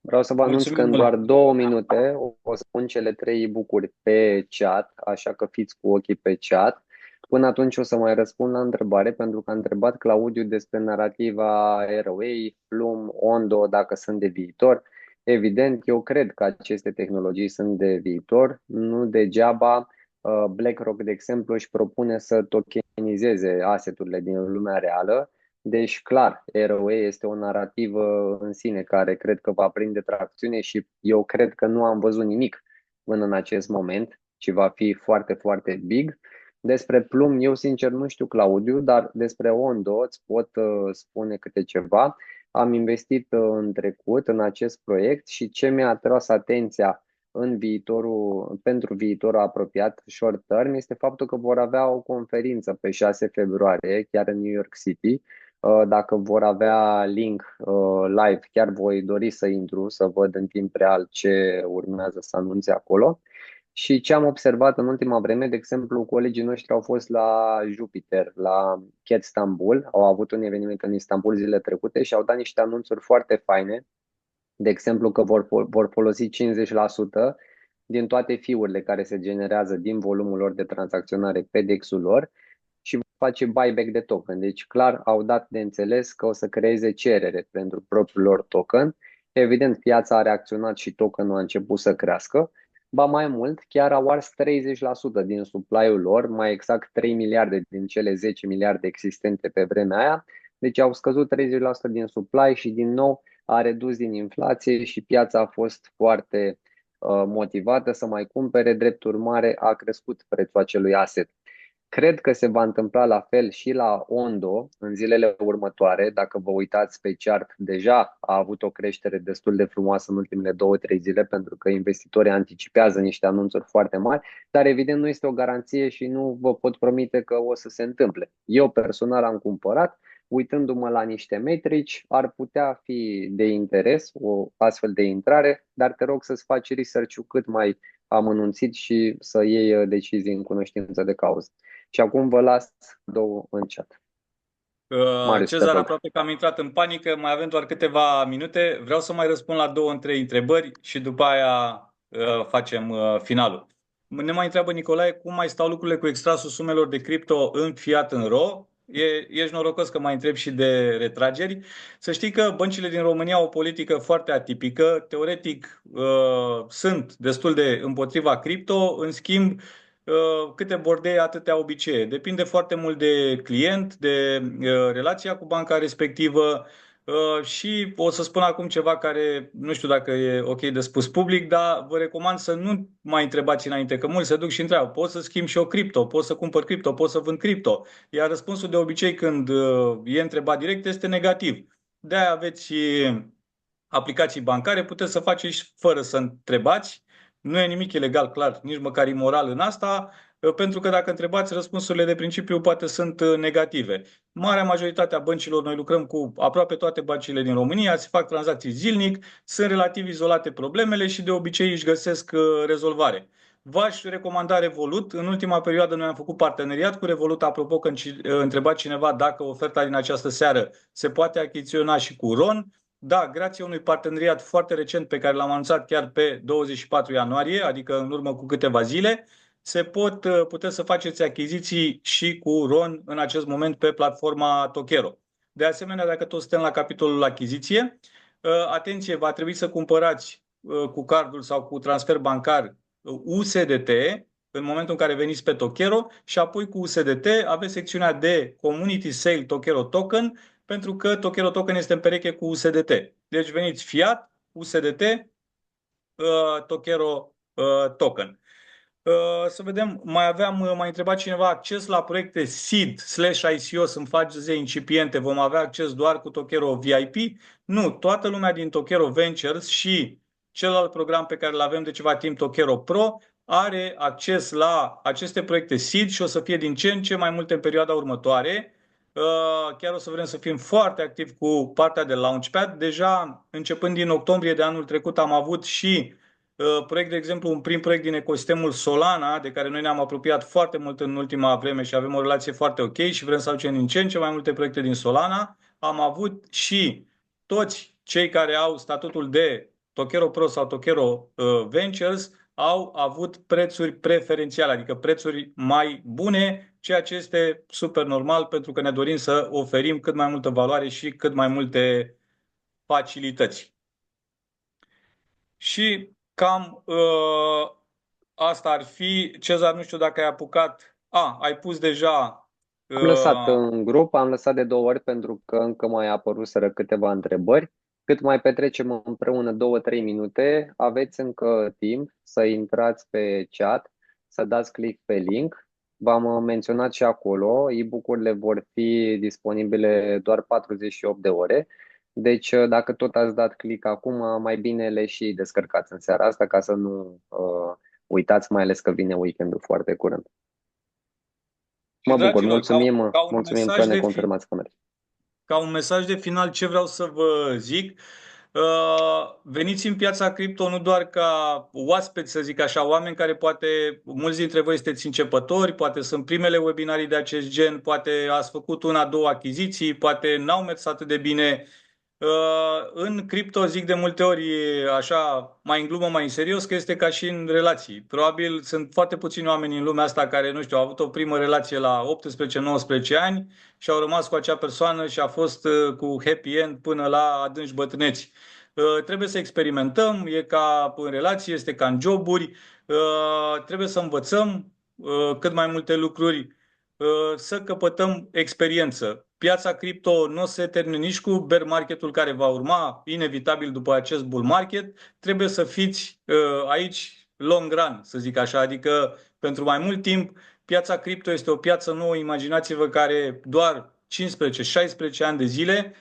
Vreau să vă anunț că Mulțumim în mult. doar 2 minute o să pun cele 3 e-book-uri pe chat, așa că fiți cu ochii pe chat. Până atunci o să mai răspund la întrebare, pentru că a întrebat Claudiu despre narativa ROA, Plum, Ondo, dacă sunt de viitor. Evident, eu cred că aceste tehnologii sunt de viitor, nu degeaba. BlackRock, de exemplu, își propune să tokenizeze asset-urile din lumea reală. Deci, clar, ROE este o narativă în sine care cred că va prinde tracțiune și eu cred că nu am văzut nimic până în acest moment, ci va fi foarte, foarte big. Despre Plum, eu sincer nu știu, Claudiu, dar despre Ondo îți pot spune câte ceva. Am investit în trecut în acest proiect și ce mi-a atras atenția pentru viitorul apropiat, short term, este faptul că vor avea o conferință pe 6 februarie, chiar în New York City. Dacă vor avea link live, chiar voi dori să intru, să văd în timp real ce urmează să anunțe acolo. Și ce am observat în ultima vreme, de exemplu, colegii noștri au fost la Jupiter, la Cat Istanbul, au avut un eveniment în Istanbul zilele trecute și au dat niște anunțuri foarte faine. De exemplu, că vor folosi 50% din toate fiurile care se generează din volumul lor de tranzacționare pe DEX-ul lor și face buyback de token. Deci clar au dat de înțeles că o să creeze cerere pentru propriul lor token. Evident, piața a reacționat și tokenul a început să crească. Ba mai mult, chiar au ars 30% din supply-ul lor, mai exact 3 miliarde din cele 10 miliarde existente pe vremea aia. Deci au scăzut 30% din supply și din nou a redus din inflație și piața a fost foarte motivată să mai cumpere, drept urmare a crescut prețul acelui asset. Cred că se va întâmpla la fel și la Ondo în zilele următoare. Dacă vă uitați pe chart, deja a avut o creștere destul de frumoasă în ultimele 2-3 zile pentru că investitorii anticipează niște anunțuri foarte mari, dar evident nu este o garanție și nu vă pot promite că o să se întâmple. Eu personal am cumpărat, uitându-mă la niște metrici, ar putea fi de interes o astfel de intrare, dar te rog să-ți faci research-ul cât mai amănunțit și să iei decizii în cunoștință de cauză. Și acum vă las două în chat. Marius, Cezar, aproape că am intrat în panică, mai avem doar câteva minute. Vreau să mai răspund la 2-3 întrebări și după aia facem finalul. Ne mai întreabă Nicolae cum mai stau lucrurile cu extrasul sumelor de cripto în fiat în RO. Ești norocos că mai întreb și de retrageri. Să știi că băncile din România au o politică foarte atipică. Teoretic sunt destul de împotriva cripto, în schimb câte bordei, atâtea obicei. Depinde foarte mult de client, de relația cu banca respectivă și o să spun acum ceva care nu știu dacă e ok de spus public, dar vă recomand să nu mai întrebați înainte, că mulți se duc și întreabă, pot să schimb și eu cripto, pot să cumpăr cripto, pot să vând cripto. Iar răspunsul de obicei când e întrebat direct este negativ. De-aia aveți și aplicații bancare, puteți să faceți fără să întrebați. Nu e nimic ilegal, clar, nici măcar imoral în asta, pentru că dacă întrebați, răspunsurile de principiu poate sunt negative. Marea majoritate a băncilor, noi lucrăm cu aproape toate băncile din România, se fac tranzacții zilnic, sunt relativ izolate problemele și de obicei își găsesc rezolvare. v-aș recomanda Revolut. În ultima perioadă noi am făcut parteneriat cu Revolut. Apropo, când întreba cineva dacă oferta din această seară se poate achiziționa și cu RON. Da, grație unui parteneriat foarte recent pe care l-am anunțat chiar pe 24 ianuarie, adică în urmă cu câteva zile, puteți să faceți achiziții și cu RON în acest moment pe platforma Tokero. De asemenea, dacă tot suntem la capitolul achiziție, atenție, va trebui să cumpărați cu cardul sau cu transfer bancar USDT în momentul în care veniți pe Tokero și apoi cu USDT aveți secțiunea de Community Sale Tokero Token, pentru că Tokero Token este în pereche cu USDT. Deci veniți fiat, USDT, Tokero Token. Să vedem, mai întrebat cineva, acces la proiecte seed/ICO sunt faze incipiente, vom avea acces doar cu Tokero VIP? Nu, toată lumea din Tokero Ventures și celălalt program pe care îl avem de ceva timp, Tokero Pro, are acces la aceste proiecte seed și o să fie din ce în ce mai multe în perioada următoare. Chiar o să vrem să fim foarte activi cu partea de Launchpad. Deja, începând din octombrie de anul trecut, am avut și proiect, de exemplu, un prim proiect din ecosistemul Solana, de care noi ne-am apropiat foarte mult în ultima vreme și avem o relație foarte ok și vrem să aducem din ce în ce mai multe proiecte din Solana. Am avut și toți cei care au statutul de Tokero Pro sau Tokero Ventures au avut prețuri preferențiale, adică prețuri mai bune, ceea ce este super normal pentru că ne dorim să oferim cât mai multă valoare și cât mai multe facilități. Și cam asta ar fi. Cezar, nu știu dacă ai apucat. Ai pus deja. Am lăsat în grup, am lăsat de 2 ori pentru că încă mai apăruseră câteva întrebări. Cât mai petrecem împreună 2-3 minute, aveți încă timp să intrați pe chat, să dați click pe link. V-am menționat și acolo, e-book-urile vor fi disponibile doar 48 de ore. Deci dacă tot ați dat click acum, mai bine le și descărcați în seara asta ca să nu uitați, mai ales că vine weekendul foarte curând. Mă bucur, mulțumim că ne confirmați că merge. Ca un mesaj de final, ce vreau să vă zic, veniți în piața cripto nu doar ca oaspeți, să zic așa, oameni care poate, mulți dintre voi sunteți începători, poate sunt primele webinarii de acest gen, poate ați făcut 1-2 achiziții, poate n-au mers atât de bine. În cripto zic de multe ori, așa, mai în glumă, mai în serios, că este ca și în relații. Probabil sunt foarte puțini oameni în lumea asta care, nu știu, au avut o primă relație la 18-19 ani și au rămas cu acea persoană și a fost cu happy end până la adânci bătrâneți. Trebuie să experimentăm, e ca în relații, este ca în joburi, trebuie să învățăm cât mai multe lucruri, să căpătăm experiență. Piața cripto nu se termină nici cu bear marketul care va urma, inevitabil după acest bull market. Trebuie să fiți aici long run, să zic așa, adică pentru mai mult timp. Piața cripto este o piață nouă, imaginați-vă, care doar 15-16 ani de zile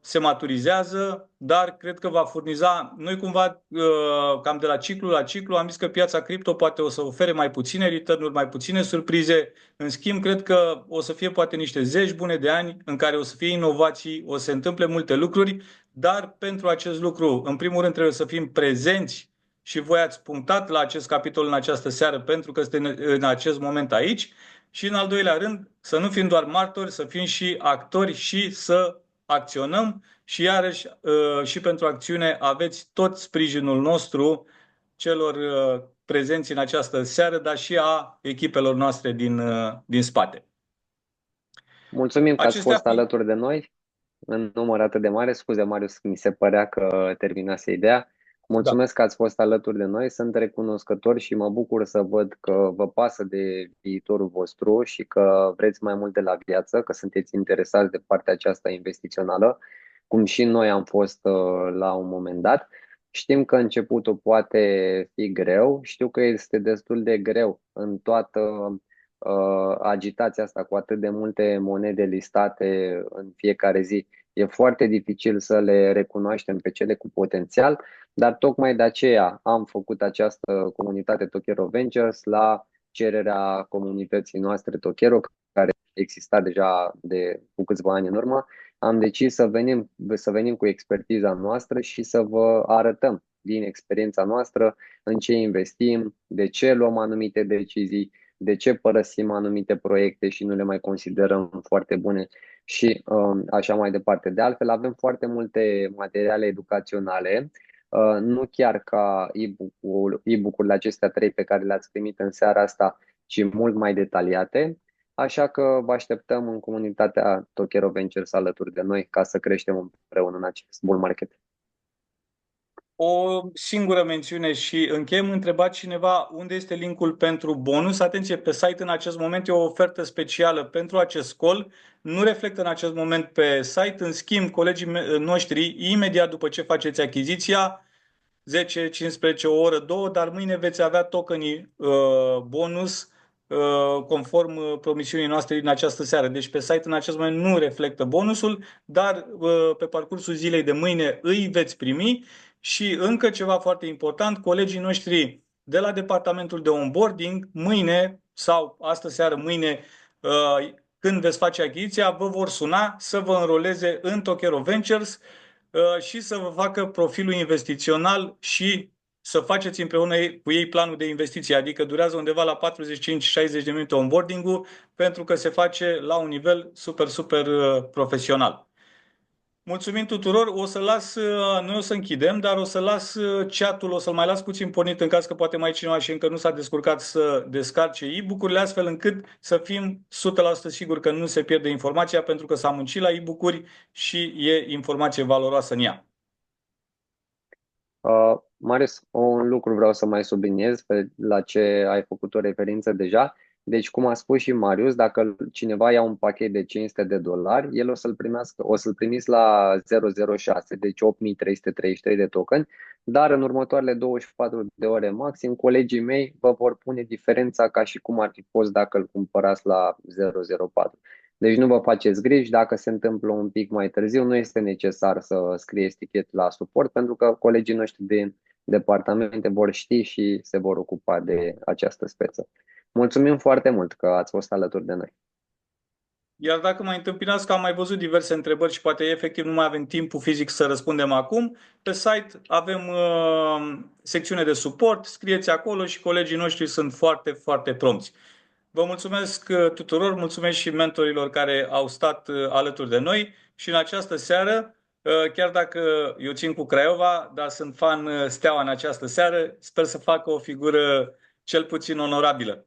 se maturizează, dar cred că va furniza, noi cumva cam de la ciclu la ciclu am zis că piața cripto poate o să ofere mai puține return-uri, mai puține surprize. În schimb, cred că o să fie poate niște zeci bune de ani în care o să fie inovații, o să se întâmple multe lucruri, dar pentru acest lucru, în primul rând, trebuie să fim prezenți și voi ați punctat la acest capitol în această seară pentru că suntem în acest moment aici. Și în al doilea rând, să nu fim doar martori, să fim și actori și să acționăm și iarăși și pentru acțiune aveți tot sprijinul nostru, celor prezenți în această seară, dar și a echipelor noastre din spate. Mulțumim că ați fost alături de noi în număr atât de mare. Scuze, Marius, mi se părea că terminase ideea. Mulțumesc că ați fost alături de noi, sunt recunoscător și mă bucur să văd că vă pasă de viitorul vostru și că vreți mai mult de la viață, că sunteți interesați de partea aceasta investițională, cum și noi am fost la un moment dat. Știm că începutul poate fi greu, știu că este destul de greu în toată agitația asta cu atât de multe monede listate în fiecare zi. E foarte dificil să le recunoaștem pe cele cu potențial, dar tocmai de aceea am făcut această comunitate Tokero Ventures la cererea comunității noastre Tokero, care exista deja cu câțiva ani în urmă. Am decis să venim cu expertiza noastră și să vă arătăm din experiența noastră în ce investim, de ce luăm anumite decizii, de ce părăsim anumite proiecte și nu le mai considerăm foarte bune și așa mai departe. De altfel, avem foarte multe materiale educaționale, nu chiar ca e-book-urile acestea 3 pe care le-ați primit în seara asta, ci mult mai detaliate. Așa că vă așteptăm în comunitatea Tochero Ventures alături de noi ca să creștem împreună în acest bull market. O singură mențiune și încheiem. Întreba cineva unde este linkul pentru bonus. Atenție, pe site în acest moment e o ofertă specială pentru acest call. Nu reflectă în acest moment pe site. În schimb, colegii noștri, imediat după ce faceți achiziția, 10, 15, o oră, 2, dar mâine veți avea tokenii bonus conform promisiunii noastre din această seară. Deci pe site în acest moment nu reflectă bonusul, dar pe parcursul zilei de mâine îi veți primi. Și încă ceva foarte important, colegii noștri de la departamentul de onboarding, mâine sau astă seară, mâine, când veți face achiziția, vă vor suna să vă înroleze în Tochero Ventures și să vă facă profilul investițional și să faceți împreună cu ei planul de investiție, adică durează undeva la 45-60 de minute onboarding-ul, pentru că se face la un nivel super profesional. Mulțumim tuturor, o să las, noi o să închidem, dar o să las chat-ul, o să-l mai las puțin pornit în caz că poate mai cineva și încă nu s-a descurcat să descarce e-book-urile, astfel încât să fim 100% siguri că nu se pierde informația, pentru că s-a muncit la e-book-uri și e informație valoroasă în ea. Marius, un lucru vreau să mai subliniez la ce ai făcut o referință deja. Deci, cum a spus și Marius, dacă cineva ia un pachet de $500, el o să-l primiți la 006, deci 8333 de token, dar în următoarele 24 de ore maxim, colegii mei vă vor pune diferența ca și cum ar fi fost dacă îl cumpărați la 004. Deci nu vă faceți griji, dacă se întâmplă un pic mai târziu, nu este necesar să scrieți tichet la suport, pentru că colegii noștri din departamente vor ști și se vor ocupa de această speță. Mulțumim foarte mult că ați fost alături de noi. Iar dacă mai întâmpinați că am mai văzut diverse întrebări și poate efectiv nu mai avem timpul fizic să răspundem acum, pe site avem secțiune de suport, scrieți acolo și colegii noștri sunt foarte prompți. Vă mulțumesc tuturor, mulțumesc și mentorilor care au stat alături de noi și în această seară, chiar dacă eu țin cu Craiova, dar sunt fan Steaua în această seară, sper să facă o figură cel puțin onorabilă.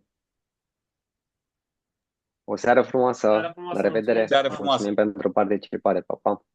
O seară frumoasă, Seară frumoasă, la revedere, mulțumesc. Seară frumoasă. mulțumim pentru participare, pa, pa!